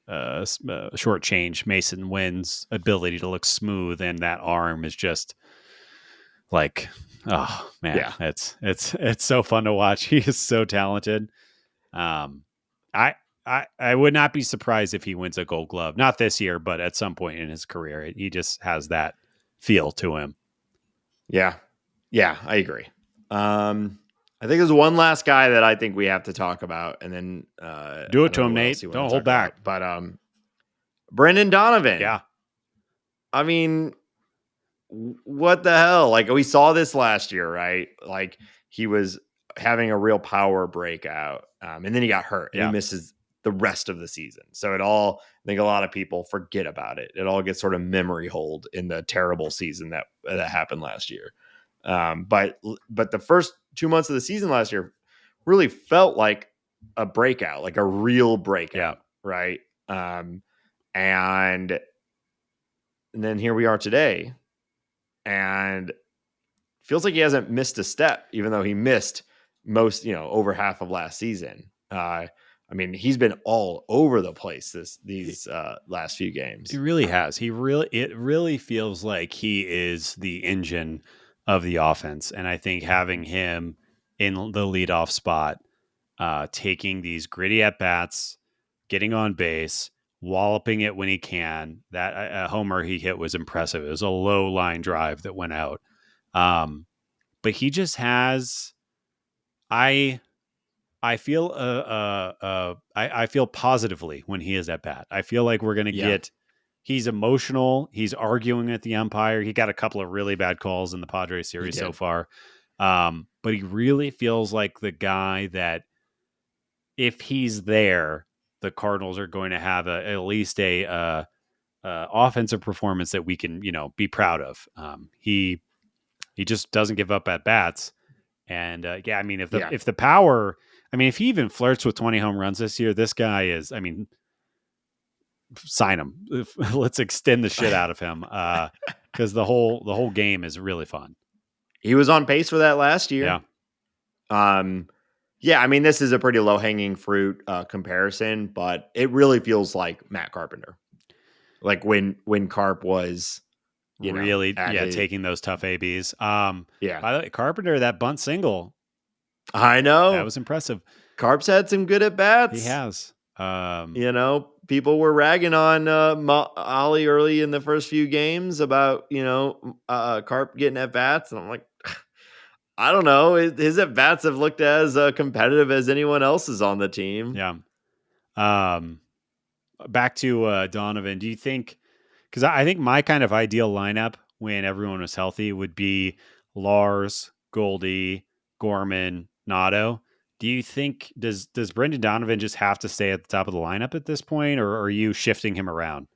shortchange Mason Wynn's ability to look smooth, and that arm is just like, oh man, Yeah. it's so fun to watch. He is so talented. Um, I I would not be surprised if he wins a Gold Glove, not this year, but at some point in his career. He just has that feel to him. Yeah. Yeah, I agree. I think there's one last guy that I think we have to talk about, and then Do I it don't to know him, what else you Nate. want Don't to hold talk back. about. But Brendan Donovan. Yeah, I mean, what the hell? Like we saw this last year, right? Like he was having a real power breakout, and then he got hurt, and he yeah. misses the rest of the season. So it all, I think, a lot of people forget about it. It all gets sort of memory hold in the terrible season that happened last year. But the first 2 months of the season last year really felt like a breakout, like a real Yeah. breakout, right? And then here we are today, and feels like he hasn't missed a step, even though he missed most, over half of last season. I mean, he's been all over the place these last few He games. really has. It really feels like he is the engine of the offense. And I think having him in the leadoff spot, taking these gritty at bats, getting on base, walloping it when he can. That homer he hit was impressive. It was a low line drive that went out. But he just has. I I feel positively when he is at bat. I feel like we're going to Yeah, get. He's emotional. He's arguing at the umpire. He got a couple of really bad calls in the Padres he series so did. far, but he really feels like the guy that if he's there, the Cardinals are going to have at least a offensive performance that we can be proud of. He just doesn't give up at bats. And yeah, I mean, Yeah, if the power, I mean, if he even flirts with 20 home runs this year, this guy is, I mean, sign him. Let's extend the shit out of him because the whole game is really fun. he was on pace for that last Yeah, year. Um, Yeah, I mean, this is a pretty low hanging fruit comparison, but it really feels like Matt Carpenter, like when Carp was, Really, at yeah, his taking those tough ABs. yeah. By the way, Carpenter, that bunt single, I that know was impressive. Carp's had some good at He bats. has. People were ragging on Ollie early in the first few games about Carp getting at bats, and I'm like, I don't know. His at bats have looked as competitive as anyone else's on the team. Yeah. Um, Back to Donovan. Do you think? Because I think my kind of ideal lineup when everyone was healthy would be Lars, Goldie, Gorman, Nato. Do you think does Brendan Donovan just have to stay at the top of the lineup at this point, or are you shifting him around?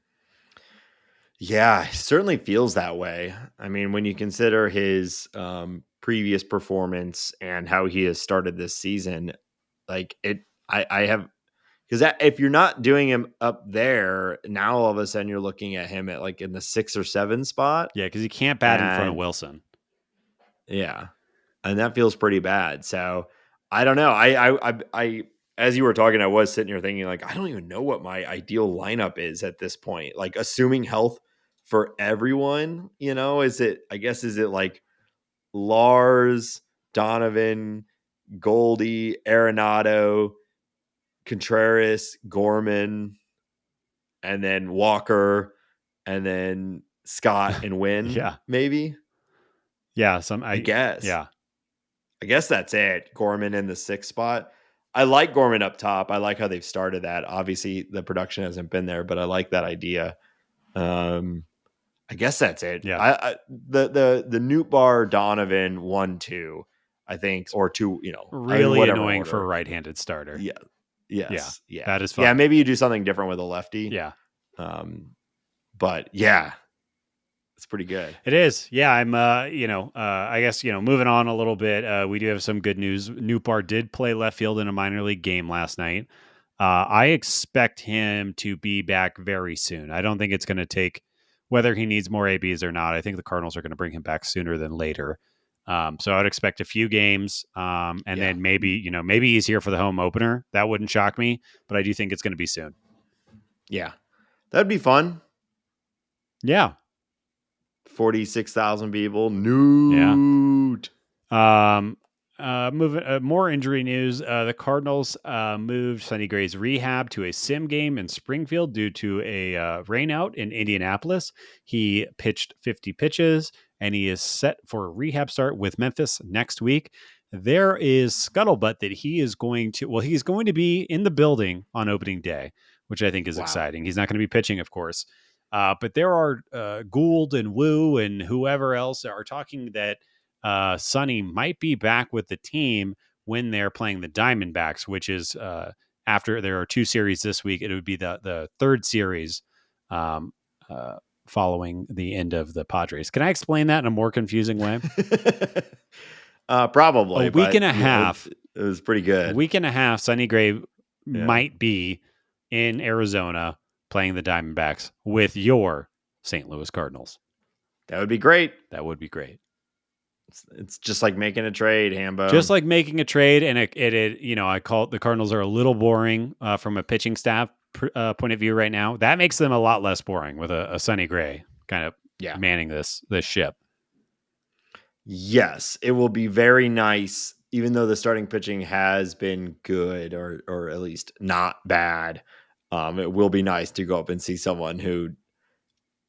Yeah, it certainly feels that way. I mean, when you consider his previous performance and how he has started this season, like I have because if you're not doing him up there now, all of a sudden you're looking at him at like in the 6 or 7 spot, Yeah, because he can't bat in front of and Wilson. yeah, and that feels pretty bad. So I don't know. As you were talking, I was sitting here thinking like I don't even know what my ideal lineup is at this point. Like assuming health for everyone, is it? I guess is it like Lars, Donovan, Goldie, Arenado, Contreras, Gorman, and then Walker, and then Scott and Wynn, Yeah, maybe. yeah. I guess. Yeah, I guess that's it. Gorman in the 6th spot. I like Gorman up top. I like how they've started that. Obviously, the production hasn't been there, but I like that idea. Um, I guess that's it. yeah. The Newt Bar Donovan 1-2, I think, or two. Really Whatever annoying for a order. right-handed starter. Yeah. Yeah, Yes. Yeah. that is Yeah. fun. Maybe you do something different with a lefty. Yeah. But yeah, it's pretty good. It is. Yeah, I'm I guess, moving on a little bit, we do have some good news. Newpar did play left field in a minor league game last night. I expect him to be back very soon. I don't think it's going to take whether he needs more ABs or not. I think the Cardinals are going to bring him back sooner than later. So I'd expect a few games, and Yeah. then maybe he's here for the home opener. That wouldn't shock me, but I do think it's going to be soon. Yeah. That'd be fun. Yeah. 46,000 people. Yeah. Newt. Moving more injury news. The Cardinals moved Sonny Gray's rehab to a sim game in Springfield due to a rainout in Indianapolis. He pitched 50 pitches and he is set for a rehab start with Memphis next week. There is scuttlebutt that he's going to be in the building on opening day, which I think is Wow. exciting. He's not going to be pitching, of course. But there are Gould and Wu and whoever else are talking that Sonny might be back with the team when they're playing the Diamondbacks, which is after there are 2 series this week. It would be the third series um, following the end of the Padres. Can I explain that in a more confusing way? Probably, A week and but a half. it was pretty A good. week and a half, Sonny Gray Yeah. might be in Arizona playing the Diamondbacks with your St. Louis Cardinals. That would be great. That would be great. It's just like making a trade, Hambo. Just like making a trade, and I call it the Cardinals are a little boring from a pitching staff point of view right now. That makes them a lot less boring with a Sonny Gray kind of manning this ship. Yes, it will be very nice, even though the starting pitching has been good or at least not bad. It will be nice to go up and see someone who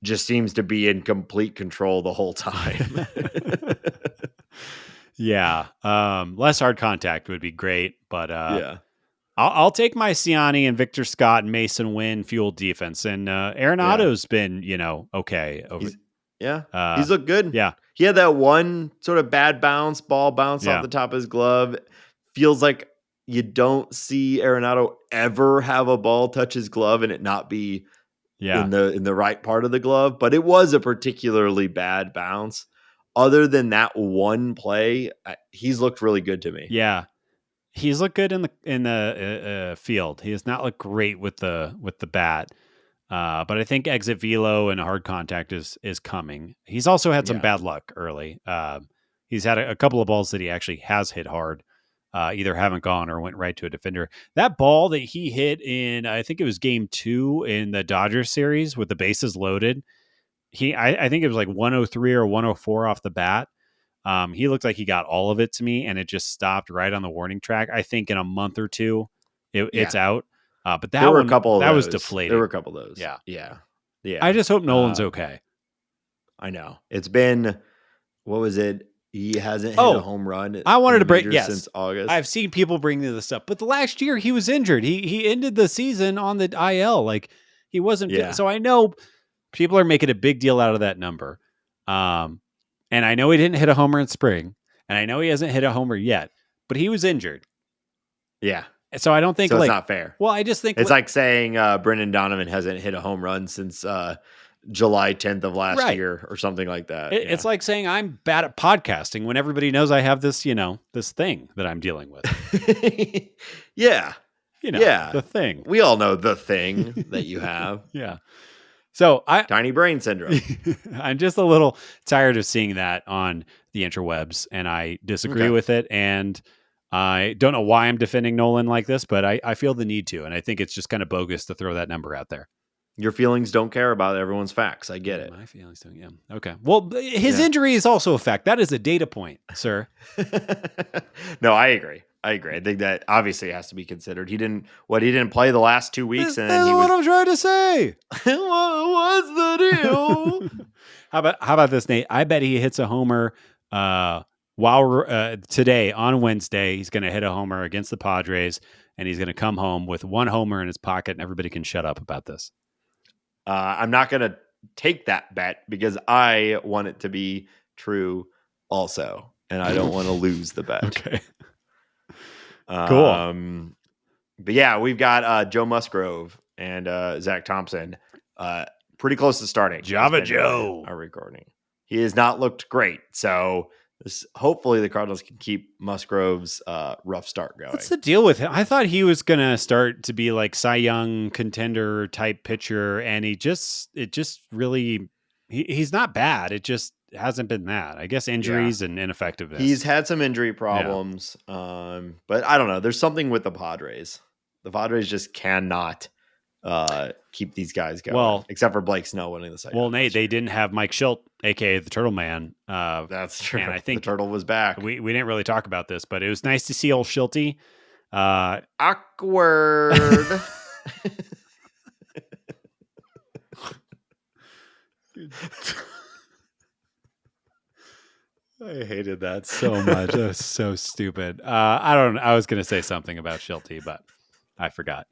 just seems to be in complete control the whole time. Yeah. Less hard contact would be great, but Yeah. I'll take my Ciani and Victor Scott and Mason Wynn fuel defense. And Arenado's been, okay. He's looked good. Yeah. He had that one sort of bad ball bounce off the top of his glove. Feels like you don't see Arenado ever have a ball touch his glove and it not be in the right part of the glove. But it was a particularly bad bounce. Other than that one play, he's looked really good to me. Yeah. He's looked good in the field. He has not looked great with the bat. But I think exit velo and hard contact is coming. He's also had some bad luck early. He's had a couple of balls that he actually has hit hard either haven't gone or went right to a defender. That ball that he hit in, I think it was game 2 in the Dodgers series with the bases loaded. I think it was like 103 or 104 off the bat. He looked like he got all of it to me, and it just stopped right on the warning track. I think in a month or two, it's out. But that there were one, a couple of that was those. deflating. There were a couple of those. Yeah. Yeah. I just hope Nolan's okay. I know. It's been, what was it? He hasn't hit a home run. I wanted to break since August. I've seen people bring this up, but the last year he was injured. He ended the season on the IL. Like he wasn't. So I know people are making a big deal out of that number. And I know he didn't hit a homer in spring, and I know he hasn't hit a homer yet, but he was injured. Yeah. So I don't think it's not fair. Well, I just think it's like saying Brendan Donovan hasn't hit a home run since July 10th of last year or something like that. It's like saying I'm bad at podcasting when everybody knows I have this, this thing that I'm dealing with. Yeah. The thing. We all know the thing that you have. Yeah. So tiny brain syndrome. I'm just a little tired of seeing that on the interwebs, and I disagree with it. And I don't know why I'm defending Nolan like this, but I feel the need to, and I think it's just kind of bogus to throw that number out there. Your feelings don't care about everyone's facts. I get it. My feelings don't. Yeah. Okay. Well, his injury is also a fact. That is a data point, sir. No, I agree. I think that obviously has to be considered. He didn't play the last 2 weeks, and then what I'm trying to say. What's the deal? How about this, Nate? I bet he hits a homer while today on Wednesday. He's going to hit a homer against the Padres, and he's going to come home with one homer in his pocket, and everybody can shut up about this. I'm not going to take that bet because I want it to be true also, and I don't want to lose the bet. Okay. Cool. But yeah, we've got Joe Musgrove and Zach Thompson pretty close to starting. Java Joe. Our recording. He has not looked great, so hopefully the Cardinals can keep Musgrove's rough start going. What's the deal with him? I thought he was going to start to be like Cy Young contender type pitcher, and he's not bad. It just hasn't been that. I guess injuries and ineffectiveness. He's had some injury problems, but I don't know. There's something with the Padres. The Padres just cannot keep these guys going. Well, except for Blake Snell winning the Cy Young. Well, Nate, they didn't have Mike Shildt, aka the Turtle Man. That's true. And I think the Turtle was back. We didn't really talk about this, but it was nice to see old Shilty. Awkward. I hated that so much. That was so stupid. I was going to say something about Shilty, but I forgot.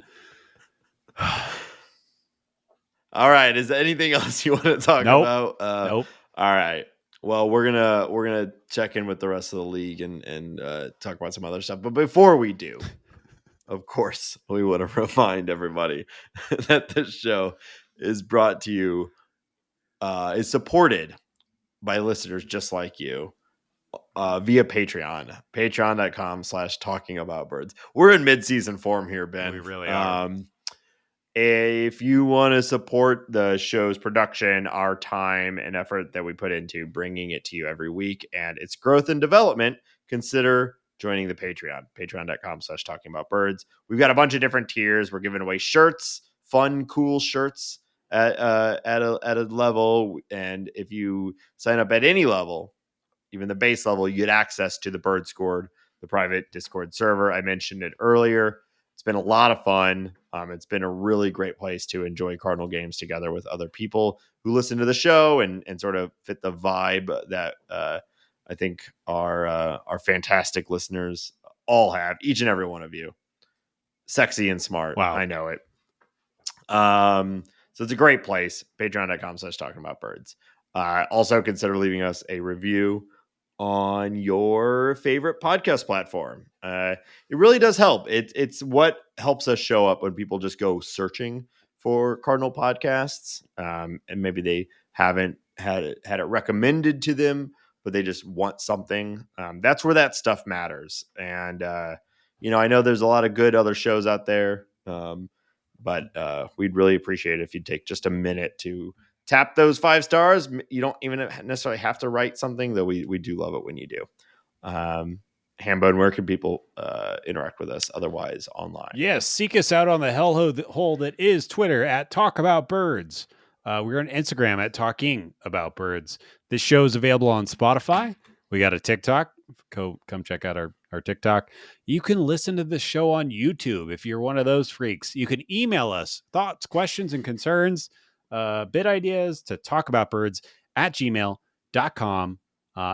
All right. Is there anything else you want to talk about? Nope. All right. Well, we're gonna check in with the rest of the league and talk about some other stuff. But before we do, of course, we want to remind everybody that this show is brought to you, is supported by listeners just like you via Patreon. Patreon.com/talkingaboutbirds. We're in mid-season form here, Ben. We really are. If you want to support the show's production, our time and effort that we put into bringing it to you every week and its growth and development, consider joining the Patreon. Patreon.com/talkingaboutbirds. We've got a bunch of different tiers. We're giving away shirts, fun, cool shirts at a level. And if you sign up at any level, even the base level, you get access to the Bird Scored, the private Discord server. I mentioned it earlier. It's been a lot of fun. It's been a really great place to enjoy Cardinal games together with other people who listen to the show and sort of fit the vibe that I think our fantastic listeners all have, each and every one of you. Sexy and smart. Wow. I know it. So it's a great place. Patreon.com/talkingaboutbirds. Also consider leaving us a review on your favorite podcast platform. It really does help. It's what helps us show up when people just go searching for Cardinal podcasts, and maybe they haven't had it recommended to them, but they just want something. That's where that stuff matters. And I know there's a lot of good other shows out there, but we'd really appreciate it if you'd take just a minute to tap those 5 stars. You don't even necessarily have to write something, though we do love it when you do. Hambone, where can people interact with us otherwise online? Yes, seek us out on the hellhole that is Twitter at Talk About Birds. We're on Instagram at Talking About Birds. This show is available on Spotify. We got a TikTok. Come check out our TikTok. You can listen to the show on YouTube if you're one of those freaks. You can email us thoughts, questions, and concerns, bit ideas to talkaboutbirds at gmail.com.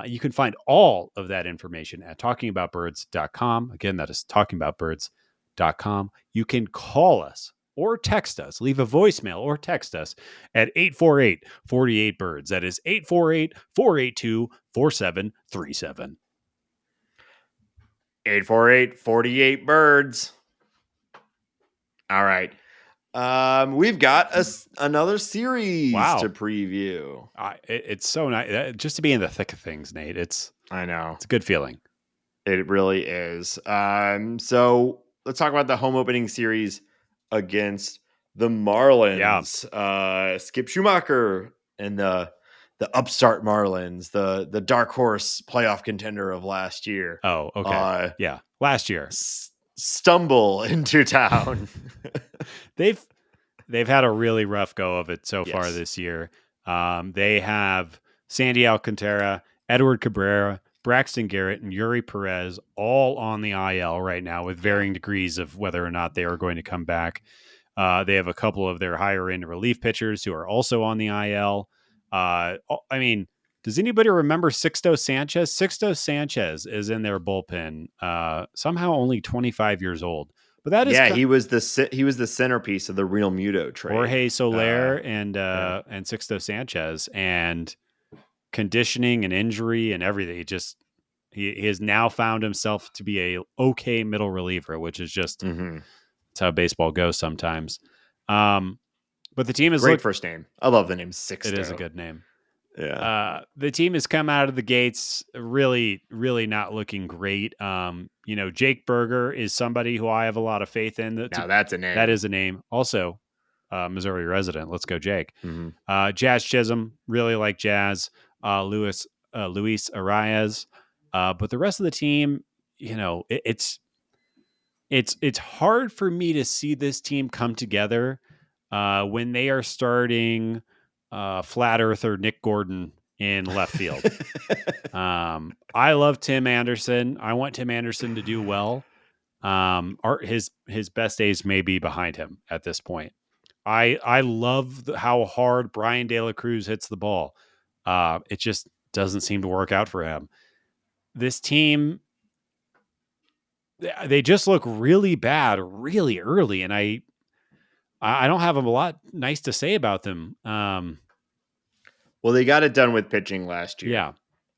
You can find all of that information at talkingaboutbirds.com. Again, that is talkingaboutbirds.com. You can call us or text us, leave a voicemail or text us at 848-48-BIRDS. That is 848-482-4737. 848-48-BIRDS. All right. We've got another series to preview. It's so nice just to be in the thick of things, Nate. I know. It's a good feeling. It really is. So let's talk about the home opening series against the Marlins. Yeah. Skip Schumacher and the upstart Marlins, the dark horse playoff contender of last year. Oh, okay. Yeah, last year. Stumble into town. They've had a really rough go of it so far this year. They have Sandy Alcantara, Edward Cabrera, Braxton Garrett, and Yuri Perez all on the IL right now with varying degrees of whether or not they are going to come back. They have a couple of their higher end relief pitchers who are also on the IL. I mean, does anybody remember Sixto Sanchez? Sixto Sanchez is in their bullpen, somehow only 25 years old. But that is he was the centerpiece of the Real Muto trade. Jorge Soler and Sixto Sanchez, and conditioning and injury and everything. He has now found himself to be a okay middle reliever, which is just that's how baseball goes sometimes. But the team is great first name. I love the name Sixto. It is a good name. Yeah. The team has come out of the gates really, really not looking great. Jake Berger is somebody who I have a lot of faith in. Now that's a name. That is a name. Also, Missouri resident. Let's go, Jake. Mm-hmm. Jazz Chisholm, really like Jazz. Luis Arias. But the rest of the team, it's hard for me to see this team come together when they are starting Flat Earther Nick Gordon in left field. I love Tim Anderson. I want Tim Anderson to do well. His best days may be behind him at this point. I love how hard Brian De La Cruz hits the ball. It just doesn't seem to work out for him. This team, they just look really bad really early, and I don't have a lot nice to say about them. Well, they got it done with pitching last year. Yeah.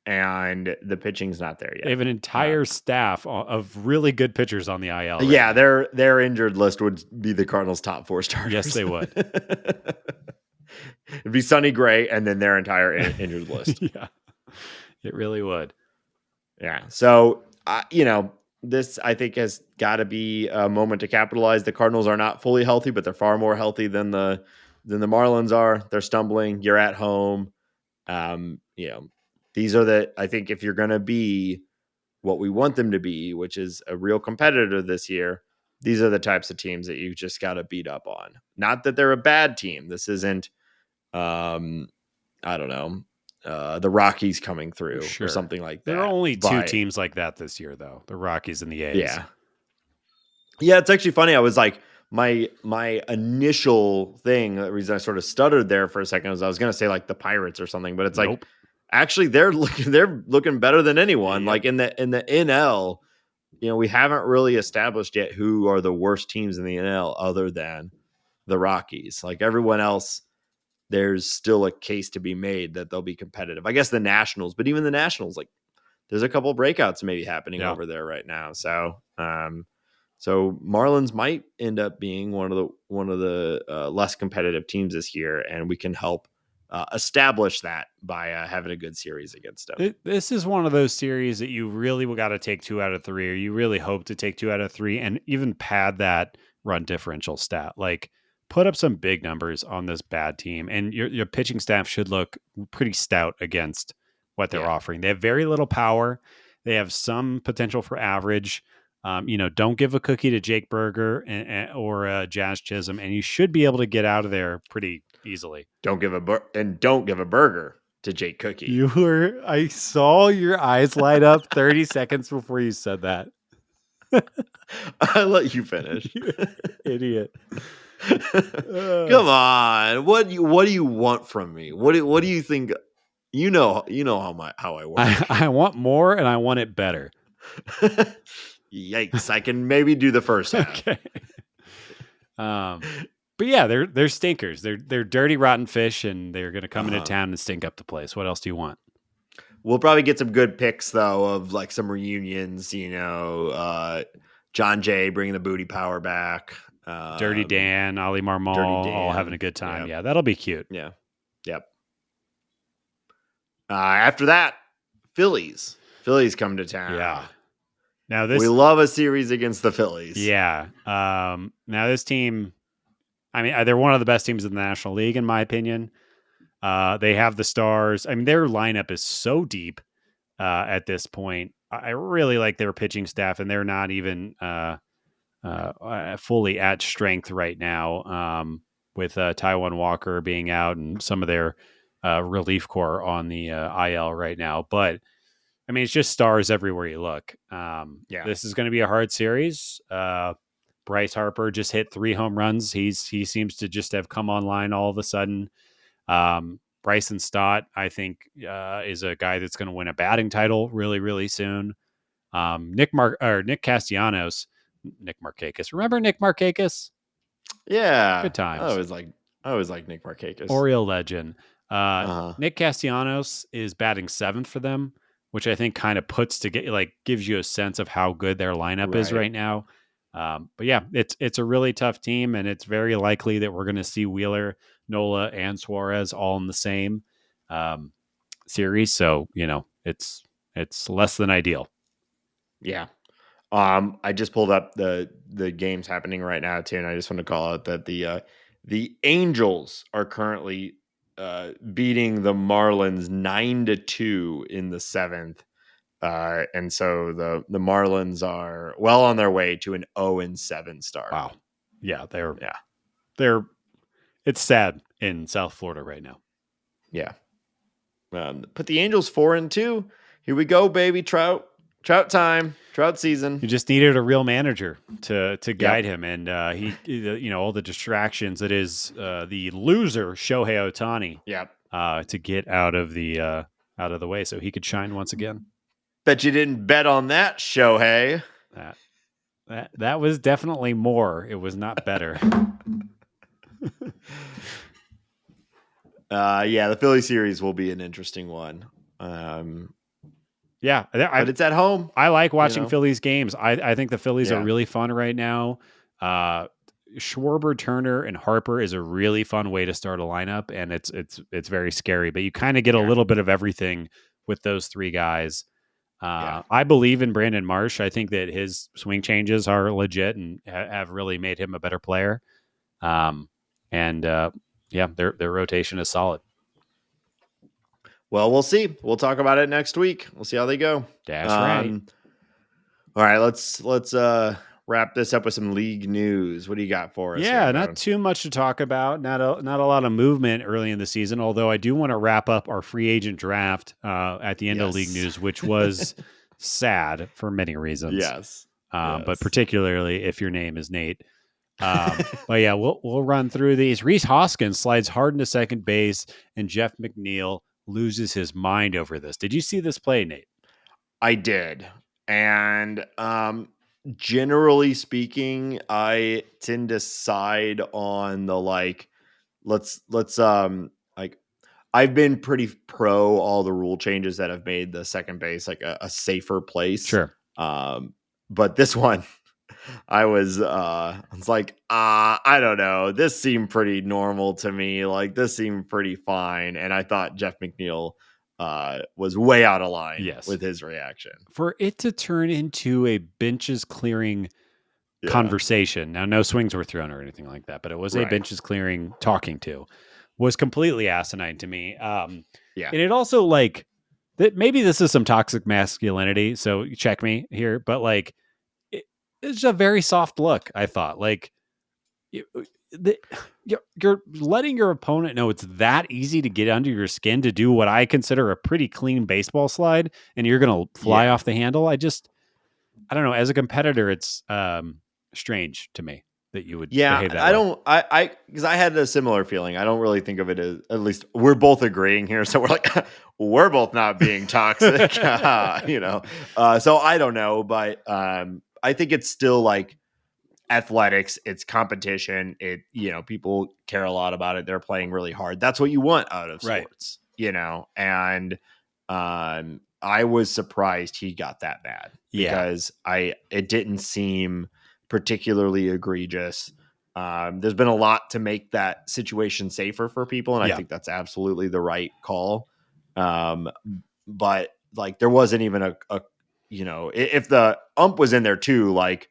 And the pitching's not there yet. They have an entire staff of really good pitchers on the IL. Right now. Their injured list would be the Cardinals' top 4 starters. Yes, they would. It'd be Sonny Gray and then their entire injured list. Yeah, it really would. Yeah. So, this I think has got to be a moment to capitalize. The Cardinals are not fully healthy, but they're far more healthy than the Marlins are. They're stumbling. You're at home. These are I think if you're going to be what we want them to be, which is a real competitor this year, these are the types of teams that you just got to beat up on. Not that they're a bad team. This isn't, I don't know, the Rockies coming through or something like that. There are only 2 teams like that this year, though. The Rockies and the A's. Yeah. Yeah, it's actually funny. I was like, my initial thing, the reason I sort of stuttered there for a second was I was going to say like the Pirates or something, but it's like, actually, they're looking better than anyone. Like in the NL, we haven't really established yet who are the worst teams in the NL other than the Rockies. Like everyone else, there's still a case to be made that they'll be competitive. I guess the Nationals, but even the Nationals, like there's a couple of breakouts maybe happening over there right now. So, so Marlins might end up being one of the less competitive teams this year, and we can help establish that by having a good series against them. This is one of those series that you really got to take 2 out of 3, or you really hope to take 2 out of 3 and even pad that run differential stat. Like put up some big numbers on this bad team, and your pitching staff should look pretty stout against what they're offering. They have very little power. They have some potential for average. Don't give a cookie to Jake Berger or Jazz Chisholm, and you should be able to get out of there pretty easily. Don't give a burger to Jake Cookie. I saw your eyes light up 30 seconds before you said that. I let you finish. You idiot. Come on. What do you want from me? What do you think? You know how I work. I want more and I want it better. Yikes. I can maybe do the first half. Okay. But yeah, they're stinkers. They're dirty, rotten fish, and they're going to come into town and stink up the place. What else do you want? We'll probably get some good picks though of like some reunions. John Jay bringing the booty power back. Dirty Dan, Ali Marmol, all having a good time. Yep. Yeah, that'll be cute. Yeah. Yep. After that, Phillies come to town. Yeah. Now we love a series against the Phillies. Yeah. Now this team, I mean, they're one of the best teams in the National League, in my opinion. They have the stars. I mean, their lineup is so deep at this point. I really like their pitching staff, and they're not even fully at strength right now with Taijuan Walker being out and some of their relief corps on the IL right now. But I mean, it's just stars everywhere you look. This is going to be a hard series. Bryce Harper just hit 3 home runs. He seems to just have come online all of a sudden. Bryson Stott, I think, is a guy that's going to win a batting title really, really soon. Nick Castellanos. Nick Markakis. Remember Nick Markakis? Yeah. Good times. I always like Nick Markakis. Oriole legend. Nick Castellanos is batting 7th for them, which I think kind of gives you a sense of how good their lineup is right now. But yeah, it's a really tough team, and it's very likely that we're going to see Wheeler, Nola, and Suarez all in the same series. So, it's less than ideal. Yeah. I just pulled up the games happening right now too, and I just want to call out that the Angels are currently beating the Marlins 9-2 in the 7th, and so the Marlins are well on their way to an 0-7 start. Wow, yeah, they're it's sad in South Florida right now. Yeah, put the Angels 4-2. Here we go, baby. Trout time, Trout season. You just needed a real manager to guide him, and he all the distractions that is the loser Shohei Ohtani. To get out of the way so he could shine once again. Bet you didn't bet on that, Shohei. That was definitely more. It was not better. The Philly series will be an interesting one. But it's at home. I like watching Phillies games. I think the Phillies are really fun right now. Schwarber, Turner, and Harper is a really fun way to start a lineup, and it's very scary. But you kind of get a little bit of everything with those 3 guys. I believe in Brandon Marsh. I think that his swing changes are legit and have really made him a better player. Their rotation is solid. Well, we'll see. We'll talk about it next week. We'll see how they go. That's right. All right, let's wrap this up with some league news. What do you got for us? Yeah, not too much to talk about. Not a lot of movement early in the season, although I do want to wrap up our free agent draft at the end of league news, which was sad for many reasons. Yes. But particularly if your name is Nate. But yeah, we'll run through these. Rhys Hoskins slides hard into second base, and Jeff McNeil loses his mind over this. Did you see this play, Nate? I did. And generally speaking, I tend to side on the let's I've been pretty pro all the rule changes that have made the second base like a safer place. Sure. But this one I was like, I don't know. This seemed pretty normal to me. Like this seemed pretty fine. And I thought Jeff McNeil was way out of line with his reaction. For it to turn into a benches clearing conversation. Now, no swings were thrown or anything like that, but it was a benches clearing talking to was completely asinine to me. And it also that maybe this is some toxic masculinity. So check me here, but like it's a very soft look. I thought like you, you're letting your opponent know it's that easy to get under your skin to do what I consider a pretty clean baseball slide, and you're gonna fly off the handle. I don't know. As a competitor, it's strange to me that you would behave that I way. don't, because I had a similar feeling. I don't really think of it as, at least we're both agreeing here. So we're like, we're both not being toxic, so I don't know, but I think it's still like athletics, it's competition. People care a lot about it. They're playing really hard. That's what you want out of Right. sports, and I was surprised he got that bad because it didn't seem particularly egregious. There's been a lot to make that situation safer for people, and I think that's absolutely the right call. But like there wasn't even a if the ump was in there too, like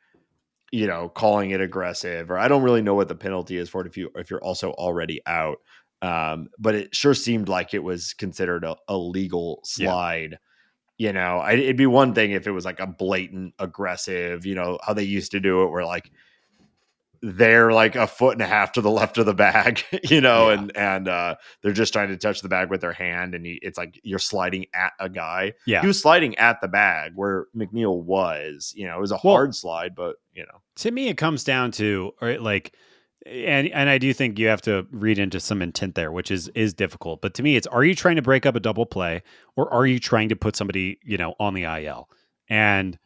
calling it aggressive, or I don't really know what the penalty is for it if you're also already out. But it sure seemed like it was considered a legal slide. It'd be one thing if it was like a blatant aggressive, how they used to do it, where like they're like a foot and a half to the left of the bag, and they're just trying to touch the bag with their hand, and it's like you're sliding at a guy. Yeah, he was sliding at the bag where McNeil was. It was a hard slide, but to me, it comes down to like, and I do think you have to read into some intent there, which is difficult. But to me, it's, are you trying to break up a double play, or are you trying to put somebody on the IL? And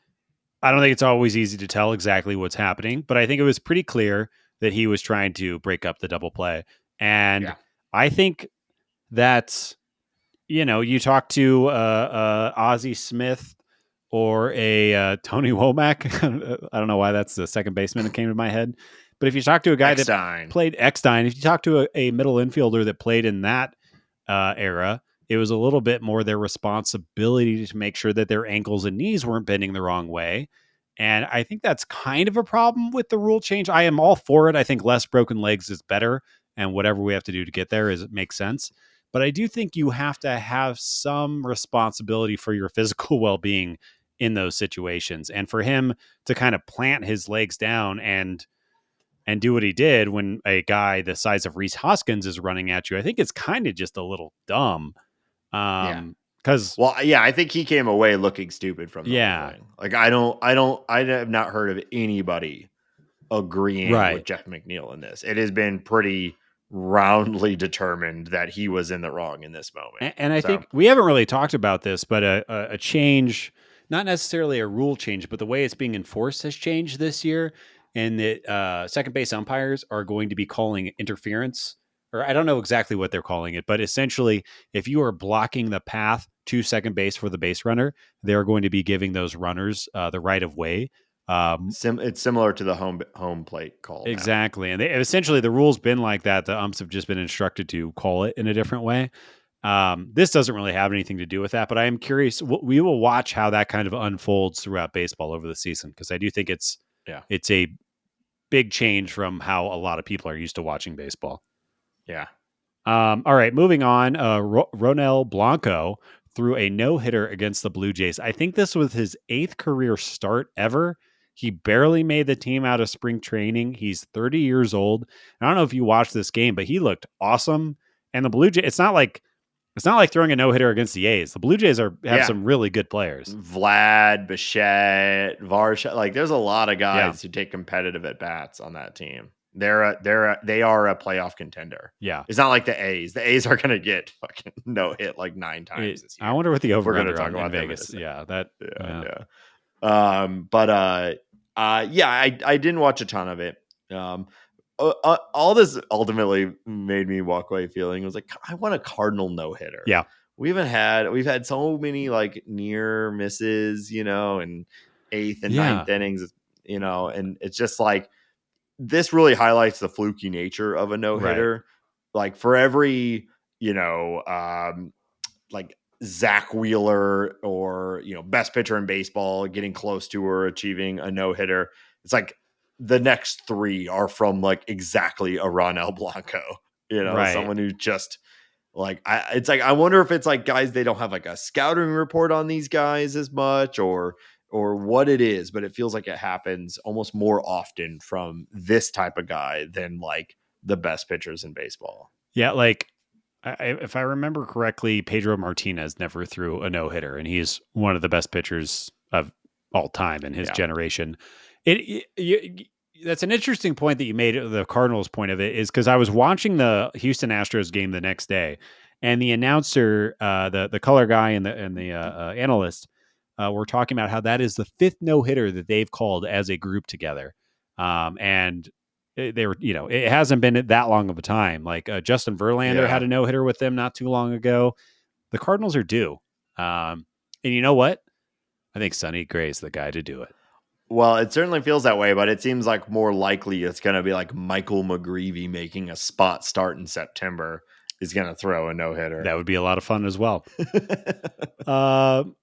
I don't think it's always easy to tell exactly what's happening, but I think it was pretty clear that he was trying to break up the double play. And I think that's, you talk to Ozzie Smith or a Tony Womack. I don't know why that's the second baseman that came to my head. But if you talk to a guy that played Eckstein, if you talk to a middle infielder that played in that era, it was a little bit more their responsibility to make sure that their ankles and knees weren't bending the wrong way. And I think that's kind of a problem with the rule change. I am all for it. I think less broken legs is better. And whatever we have to do to get there it makes sense. But I do think you have to have some responsibility for your physical well-being in those situations. And for him to kind of plant his legs down and do what he did when a guy the size of Rhys Hoskins is running at you, I think it's kind of just a little dumb. Because I think he came away looking stupid from the whole thing. Like I have not heard of anybody agreeing with Jeff McNeil in this. It has been pretty roundly determined that he was in the wrong in this moment. And I think we haven't really talked about this, but a change, not necessarily a rule change, but the way it's being enforced has changed this year. And that second base umpires are going to be calling interference, or I don't know exactly what they're calling it, but essentially, if you are blocking the path to second base for the base runner, they're going to be giving those runners the right of way. It's similar to the home plate call. Exactly. And essentially the rule's been like that. The umps have just been instructed to call it in a different way. This doesn't really have anything to do with that, but I am curious. We will watch how that kind of unfolds throughout baseball over the season, because I do think it's a big change from how a lot of people are used to watching baseball. Yeah. All right, moving on. Ronel Blanco threw a no-hitter against the Blue Jays. I think this was his 8th career start ever. He barely made the team out of spring training. He's 30 years old. I don't know if you watched this game, but he looked awesome. And the Blue Jays, it's not like throwing a no-hitter against the A's. The Blue Jays have some really good players. Vlad, Bichette, Varsha. Like there's a lot of guys who take competitive at bats on that team. They are a playoff contender. Yeah. It's not like the A's. The A's are going to get fucking no hit like 9 times this year. I wonder what the over under talk on about in Vegas. I didn't watch a ton of it. All this ultimately made me walk away feeling, it was like, I want a Cardinal no-hitter. Yeah. We've had so many like near misses, in 8th and 9th innings, and it's just like, this really highlights the fluky nature of a no-hitter. Right. Like for every, like Zach Wheeler or, best pitcher in baseball getting close to or achieving a no-hitter, it's like the next 3 are from like exactly a Ronel Blanco, right. Someone who just Like it's like I wonder if it's like guys they don't have like a scouting report on these guys as much or what it is, but it feels like it happens almost more often from this type of guy than like the best pitchers in baseball. Yeah, like if I remember correctly, Pedro Martinez never threw a no hitter, and he's one of the best pitchers of all time in his Yeah. generation. That's an interesting point that you made. The Cardinals' point of it is because I was watching the Houston Astros game the next day, and the announcer, the color guy, and the analyst were talking about how that is the fifth no hitter that they've called as a group together, and they were, it hasn't been that long of a time. Like Justin Verlander had Yeah. a no hitter with them not too long ago. The Cardinals are due. And you know what? I think Sonny Gray is the guy to do it. Well, it certainly feels that way, but it seems like more likely it's going to be like Michael McGreevy making a spot start in September is going to throw a no hitter. That would be a lot of fun as well.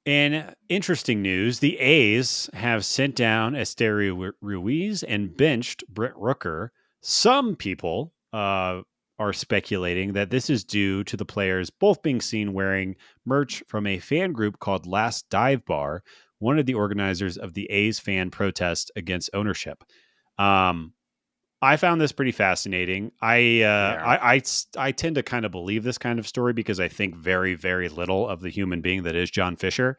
In interesting news, the A's have sent down Esteury Ruiz and benched Brent Rooker. Some people are speculating that this is due to the players both being seen wearing merch from a fan group called Last Dive Bar, one of the organizers of the A's fan protest against ownership. I found this pretty fascinating. I tend to kind of believe this kind of story because I think very, very little of the human being that is John Fisher.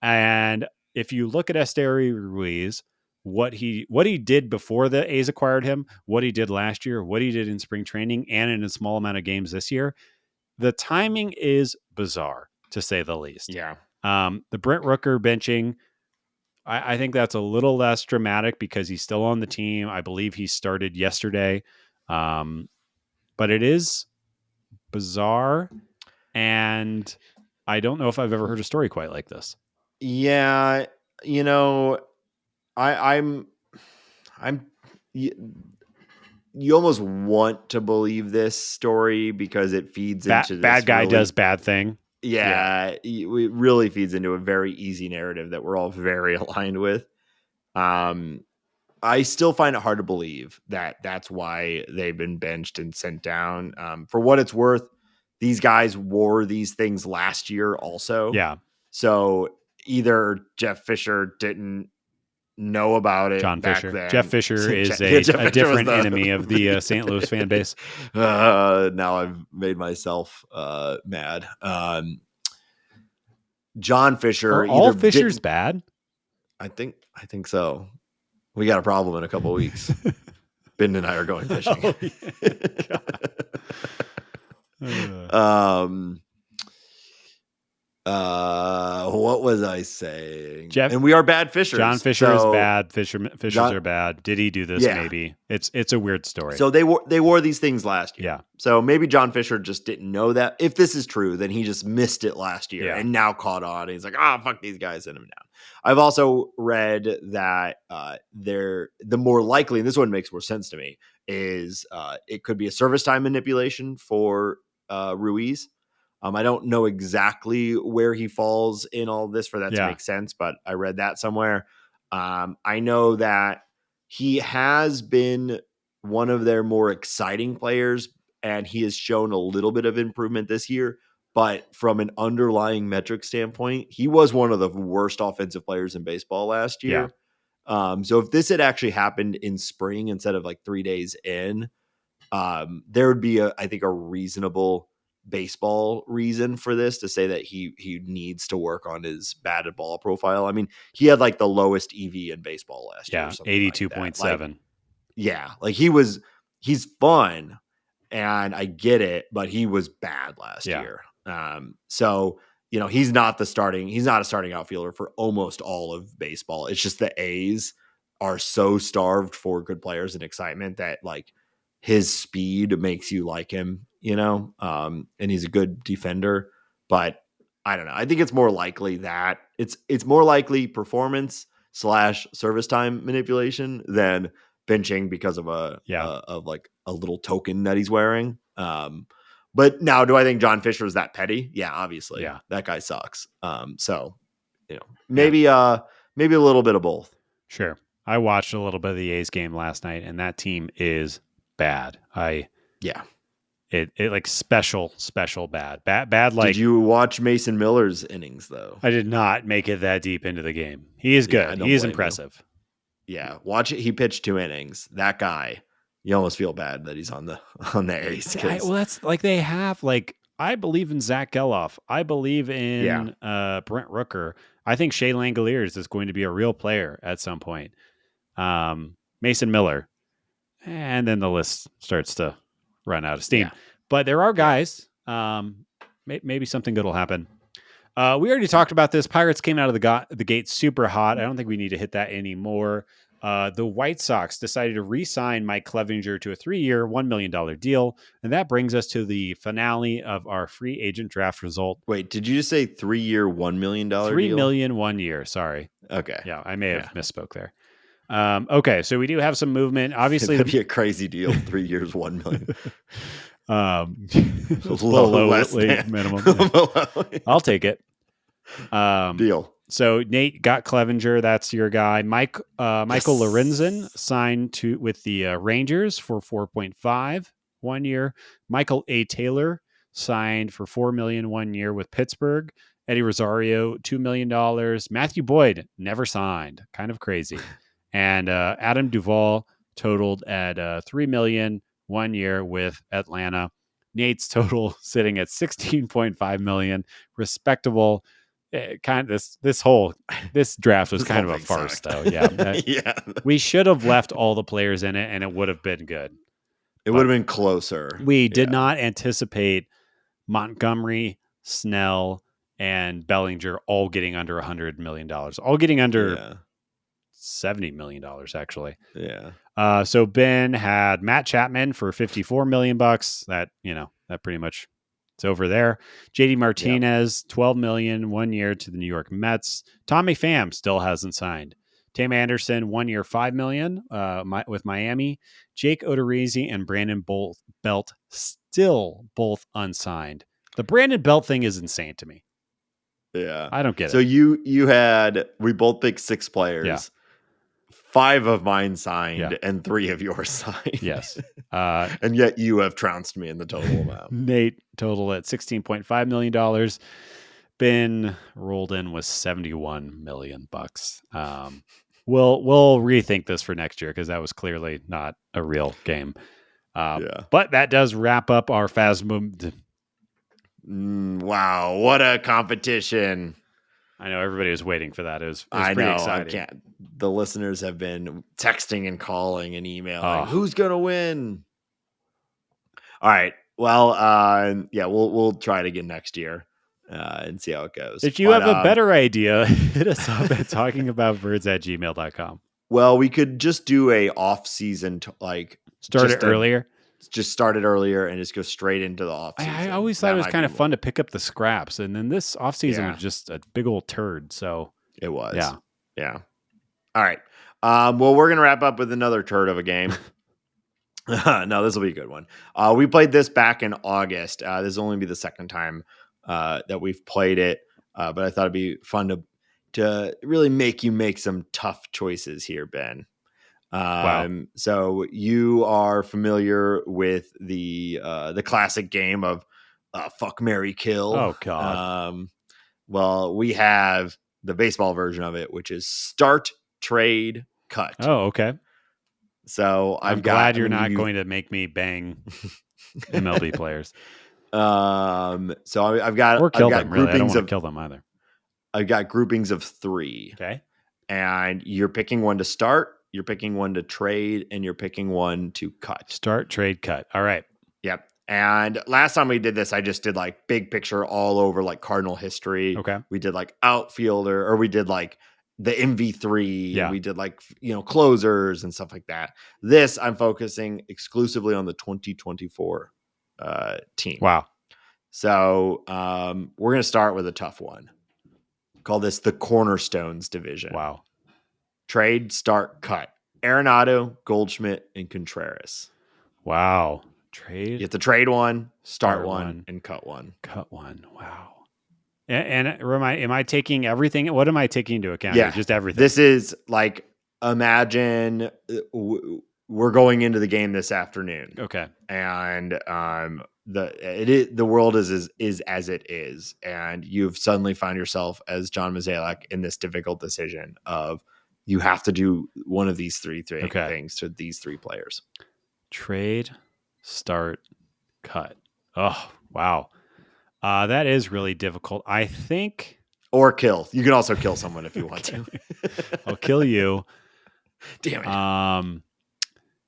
And if you look at Esteury Ruiz, what he did before the A's acquired him, what he did last year, what he did in spring training, and in a small amount of games this year, the timing is bizarre to say the least. Yeah. The Brent Rooker benching, I think that's a little less dramatic because he's still on the team. I believe he started yesterday. But it is bizarre. And I don't know if I've ever heard a story quite like this. Yeah. You know, I'm you almost want to believe this story because it feeds into this bad guy really, does bad thing. it really feeds into a very easy narrative that we're all very aligned with. I still find it hard to believe that that's why they've been benched and sent down. For what it's worth, these guys wore these things last year also. Yeah. So either Jeff Fisher didn't know about it John back Fisher. then. Jeff Fisher is Jeff Fisher a different enemy of the St. Louis fan base. Now I've made myself mad. John Fisher. Are all Fishers bad? I think so. We got a problem in a couple of weeks. Ben and I are going fishing. What was I saying? And we are bad fishers. John Fisher is bad. Fishers are bad. Did he do this? Yeah. Maybe it's a weird story. So they wore these things last year. Yeah. So maybe John Fisher just didn't know that. If this is true, then he just missed it last year and now caught on. And he's like, fuck these guys, send him down. I've also read that the more likely, and this one makes more sense to me, is it could be a service time manipulation for Ruiz. I don't know exactly where he falls in all of this for that to make sense, but I read that somewhere. I know that he has been one of their more exciting players, and he has shown a little bit of improvement this year. But from an underlying metric standpoint, he was one of the worst offensive players in baseball last year. Yeah. So if this had actually happened in spring instead of like 3 days in, there would be I think a reasonable baseball reason for this to say that he needs to work on his batted ball profile. I mean, he had like the lowest EV in baseball last year. 82.7. Like he's fun and I get it, but he was bad last year. So, he's not a starting outfielder for almost all of baseball. It's just the A's are so starved for good players and excitement that like his speed makes you like him, and he's a good defender, but I don't know. I think it's more likely that it's more likely performance / service time manipulation than benching because of of like a little token that he's wearing. But now, do I think John Fisher is that petty? Yeah, obviously. Yeah, that guy sucks. So maybe a little bit of both. Sure. I watched a little bit of the A's game last night, and that team is bad. it like special bad. Like, Did you watch Mason Miller's innings though? I did not make it that deep into the game. He is Yeah, I good. don't He is blame you. impressive. Yeah, watch it. He pitched 2 innings. That guy, you almost feel bad that he's on the A's. Well, that's like they have like I believe in Zach Geloff. I believe in Brent Rooker. I think Shea Langoliers is going to be a real player at some point. Mason Miller, and then the list starts to run out of steam. Yeah. But there are guys. Maybe something good will happen. We already talked about this. Pirates came out of the gate super hot. I don't think we need to hit that anymore. The White Sox decided to re-sign Mike Clevinger to a 3-year, $1 million deal. And that brings us to the finale of our free agent draft result. Wait, did you just say 3-year, $1 million deal? $3 million 1 year. Sorry. Okay. Yeah, I may have misspoke there. Okay, so we do have some movement. Obviously, that'd be a crazy deal. 3 years, $1 million. Low minimum. Yeah. I'll take it. Deal. So Nate got Clevinger. That's your guy. Michael Lorenzen signed with the Rangers for 4.5 1 year. Michael A. Taylor signed for $4 million 1 year with Pittsburgh. Eddie Rosario, $2 million. Matthew Boyd never signed. Kind of crazy. And Adam Duvall totaled at $3 million 1 year with Atlanta. Nate's total sitting at $16.5 million. Respectable. Kind of this draft was kind of a farce, though. Yeah, yeah. We should have left all the players in it, and it would have been good. It would have been closer. We did not anticipate Montgomery, Snell, and Bellinger all getting under $100 million. All getting under $70 million, actually. Yeah. So Ben had Matt Chapman for $54 million. That pretty much. It's over there. JD Martinez, $12 million 1 year to the New York Mets. Tommy Pham still hasn't signed. Tim Anderson, 1 year, $5 million with Miami. Jake Odorizzi and Brandon Belt still both unsigned. The Brandon Belt thing is insane to me. Yeah, I don't get it. So we both picked 6 players. Yeah. 5 of mine signed and 3 of yours signed. Yes. And yet you have trounced me in the total amount. Nate total at $16.5 million. Ben rolled in with $71 million. We'll rethink this for next year because that was clearly not a real game. But that does wrap up our Phasma. Wow, what a competition. I know everybody was waiting for that. It was pretty exciting. I can't. The listeners have been texting and calling and emailing. Who's going to win? All right. Well, we'll try it again next year and see how it goes. If you have a better idea, hit us up at talkingaboutbirds@gmail.com. Well, we could just do a off-season, start it earlier. Just start it earlier and just go straight into the off season. I always thought it was kind of fun to pick up the scraps, and then this off season was just a big old turd. So it was. Yeah. All right. Well, we're gonna wrap up with another turd of a game. No, this will be a good one. We played this back in August. This will only be the second time that we've played it, but I thought it'd be fun to really make you make some tough choices here, Ben. Wow. So you are familiar with the classic game of fuck, marry, kill. Oh God. Well, we have the baseball version of it, which is start, trade, cut. Oh, okay. So I'm glad you're not going to make me bang MLB players. So I've got or kill them. Really, I don't want to kill them either. I've got groupings of 3. Okay. And you're picking one to start. You're picking one to trade, and you're picking one to cut. Start, trade, cut. All right. Yep. And last time we did this, I just did big picture all over Cardinal history. Okay. We did outfielder, or we did the MV3. Yeah. And we did closers and stuff like that. This I'm focusing exclusively on the 2024 team. Wow. So we're going to start with a tough one. Call this the Cornerstones division. Wow. Trade, start, cut. Arenado, Goldschmidt, and Contreras. Wow. Trade. You have to trade one, start one, and cut one. Cut one. Wow. And am I taking everything? What am I taking into account? Yeah, just everything. This is imagine we're going into the game this afternoon. Okay. And the world is as it is, and you've suddenly found yourself as John Mozeliak in this difficult decision of you have to do one of these three Okay. things to these three players. Trade, start, cut. Oh, wow. That is really difficult. I think Or kill. You can also kill someone if you want to. I'll kill you. Damn it.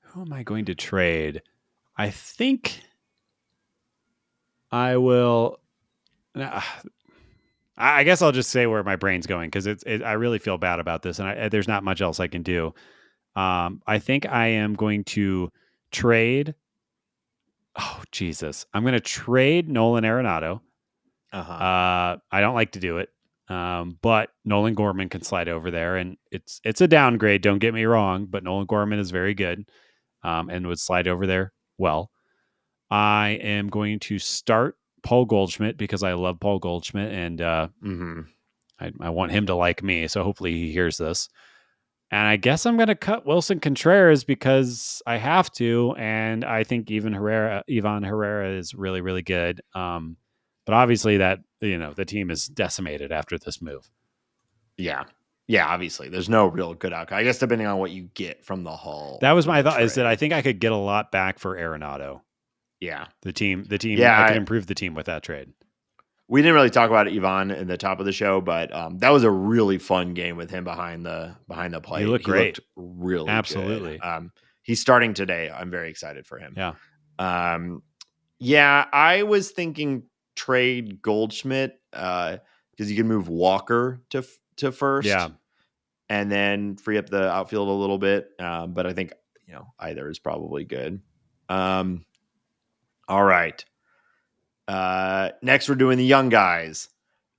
Who am I going to trade? I think I will. I guess I'll just say where my brain's going because I really feel bad about this, and there's not much else I can do. I think I am going to trade. Oh Jesus! I'm going to trade Nolan Arenado. I don't like to do it, but Nolan Gorman can slide over there, and it's a downgrade. Don't get me wrong, but Nolan Gorman is very good, and would slide over there well. I am going to start Paul Goldschmidt because I love Paul Goldschmidt, and I want him to like me. So hopefully he hears this. And I guess I'm going to cut Wilson Contreras because I have to, and I think Ivan Herrera is really, really good. But obviously that the team is decimated after this move. Yeah. Obviously, there's no real good outcome. I guess depending on what you get from the haul. That was my thought. Is that I think I could get a lot back for Arenado. Yeah, the team. Yeah, I could improve the team with that trade. We didn't really talk about Ivan in the top of the show, but that was a really fun game with him behind the plate. He looked great. Looked really Absolutely. good. He's starting today. I'm very excited for him. Yeah. Yeah, I was thinking trade Goldschmidt because you can move Walker to first. Yeah. And then free up the outfield a little bit. But I think, either is probably good. All right. Next, we're doing the young guys.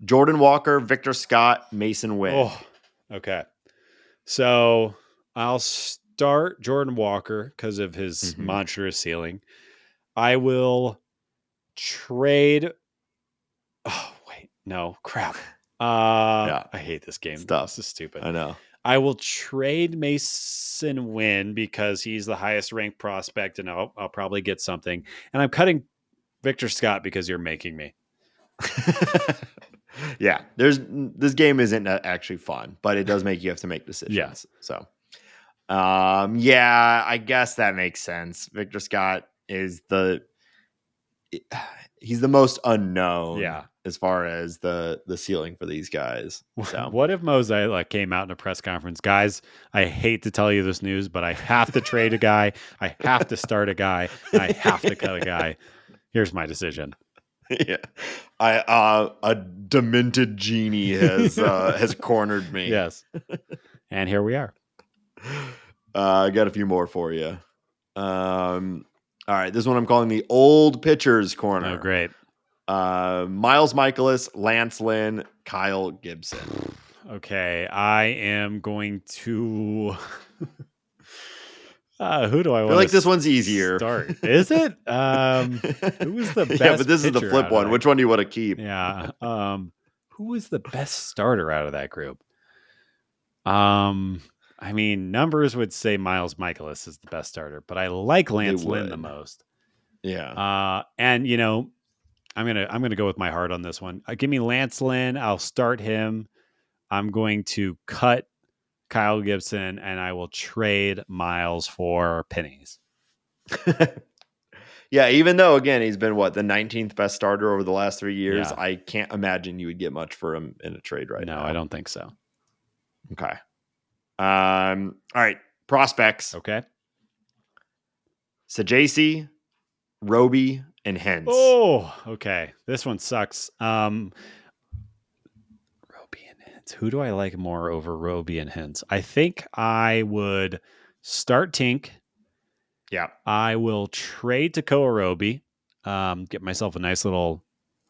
Jordan Walker, Victor Scott, Mason Wynn. Oh, okay. So I'll start Jordan Walker because of his monstrous ceiling. I will trade. Oh, wait. No, crap. I hate this game. Stuff. This is stupid. I know. I will trade Mason Wynn because he's the highest ranked prospect and I'll probably get something. And I'm cutting Victor Scott because you're making me. Yeah, this game isn't actually fun, but it does make you have to make decisions. Yeah. So, I guess that makes sense. Victor Scott is he's the most unknown. Yeah. As far as the ceiling for these guys. So what if Mosaic came out in a press conference? Guys, I hate to tell you this news, but I have to trade a guy. I have to start a guy. And I have to cut a guy. Here's my decision. Yeah. A demented genie has cornered me. Yes. And here we are. I got a few more for you. All right. This one I'm calling the old pitchers corner. Oh, great. Miles Michaelis, Lance Lynn, Kyle Gibson. Okay, I am going to. Who do I want? I feel like this one's easier. Start. Is it? Who was the best? Yeah, but this is the flip one. Which one do you want to keep? Yeah. Who was the best starter out of that group? I mean, numbers would say Miles Michaelis is the best starter, but I like Lance Lynn the most. Yeah. And I'm gonna go with my heart on this one. Give me Lance Lynn. I'll start him. I'm going to cut Kyle Gibson, and I will trade Miles for pennies. Yeah, even though again he's been the 19th best starter over the last 3 years, Yeah. I can't imagine you would get much for him in a trade now. No, I don't think so. Okay. All right. Prospects. Okay. Sajasi, Roby, and Hens. Oh, okay. This one sucks. Roby and Hens. Who do I like more over Roby and Hens? I think I would start Tink. Yeah. I will trade to Koa Roby. Get myself a nice little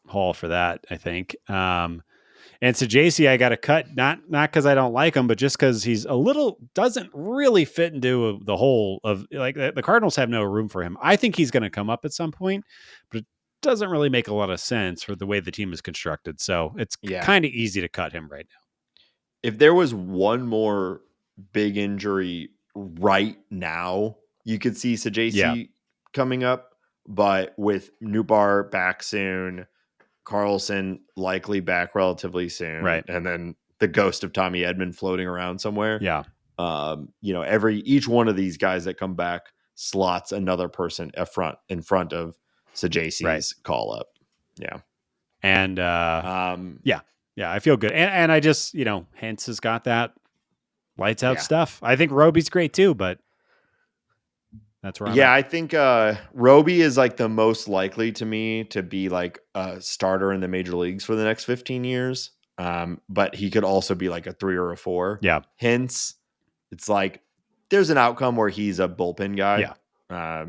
haul for that, I think. And so JC, I got to cut, not because I don't like him, but just because he's doesn't really fit into the whole of the Cardinals have no room for him. I think he's going to come up at some point, but it doesn't really make a lot of sense for the way the team is constructed. So it's kind of easy to cut him right now. If there was one more big injury right now, you could see Sajasi coming up. but with Nootbaar back soon, Carlson likely back relatively soon, Right. and then the ghost of Tommy Edman floating around somewhere. Yeah. Each one of these guys that come back slots another person in front of Sajasi's call up. Yeah. And I feel good. And I just, Hintz has got that lights out stuff. I think Roby's great too, but that's where I'm at. I think Roby is like the most likely to me to be like a starter in the major leagues for the next 15 years. But he could also be like a 3 or a 4. Yeah. Hence, it's like there's an outcome where he's a bullpen guy. Yeah.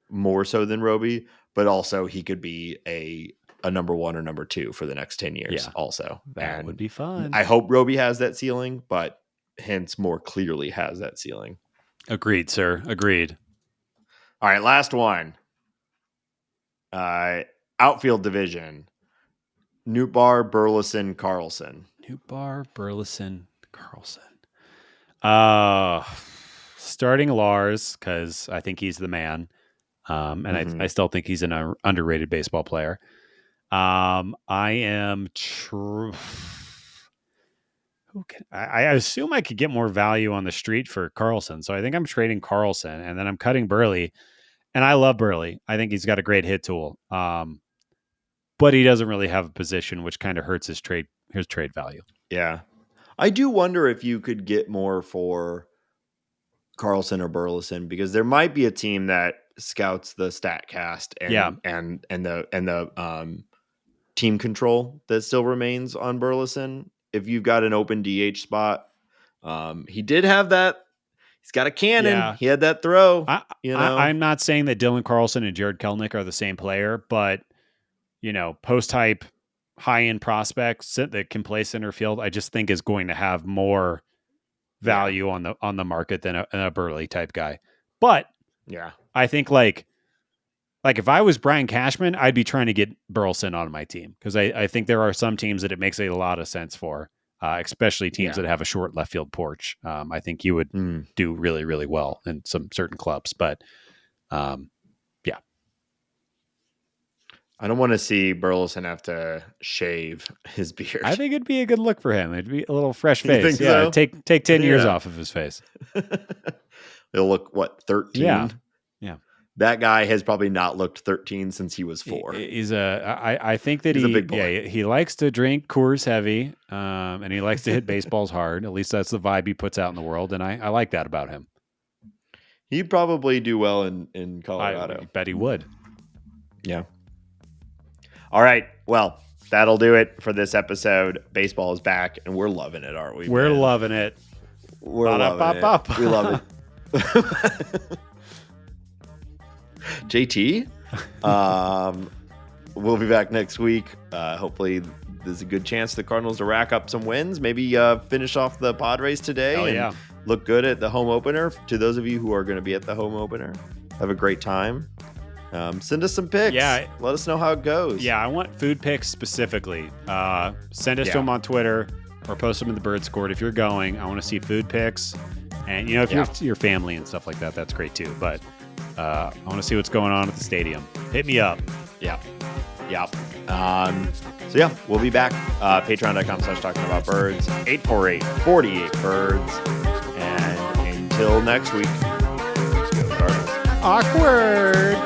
More so than Roby, but also he could be a number 1 or number 2 for the next 10 years also. That would be fun. I hope Roby has that ceiling, but Hintz more clearly has that ceiling. Agreed, sir. Agreed. All right, last one. Outfield division. Nootbaar, Burleson, Carlson. Nootbaar, Burleson, Carlson. Starting Lars, because I think he's the man. And I still think he's an underrated baseball player. I am I assume I could get more value on the street for Carlson. So I think I'm trading Carlson, and then I'm cutting Burley. And I love Burley. I think he's got a great hit tool. But he doesn't really have a position, which kind of hurts his trade value. Yeah. I do wonder if you could get more for Carlson or Burleson, because there might be a team that scouts the StatCast and the team control that still remains on Burleson. If you've got an open DH spot, he did have that. He's got a cannon. Yeah. He had that throw. I'm not saying that Dylan Carlson and Jared Kelenic are the same player, but post-hype high-end prospects that can play center field, I just think is going to have more value on the market than a Burley type guy. But I think like if I was Brian Cashman, I'd be trying to get Burleson on my team, because I think there are some teams that it makes a lot of sense for, especially teams that have a short left field porch. I think you would do really, really well in some certain clubs, but I don't want to see Burleson have to shave his beard. I think it'd be a good look for him. It'd be a little fresh face. You think so? Take 10 years off of his face. He'll look 13? Yeah. That guy has probably not looked 13 since he was 4. I think that he's a big boy. Yeah, he likes to drink Coors Heavy, and he likes to hit baseballs hard. At least that's the vibe he puts out in the world, and I like that about him. He'd probably do well in Colorado. I bet he would. Yeah. All right. Well, that'll do it for this episode. Baseball is back, and we're loving it, aren't we? We're loving it. We're loving it. We love it. JT, we'll be back next week. Hopefully, there's a good chance the Cardinals to rack up some wins. Maybe finish off the Padres today and look good at the home opener. To those of you who are going to be at the home opener, have a great time. Send us some pics. Yeah. Let us know how it goes. Yeah, I want food pics specifically. Send us to them on Twitter or post them in the Birds Court if you're going. I want to see food pics. And, if you're your family and stuff like that, that's great too. But I want to see what's going on at the stadium. Hit me up. Yep. We'll be back. Patreon.com/talkingaboutbirds. 848-48-BIRDS. And until next week, let's go Cardinals. Awkward.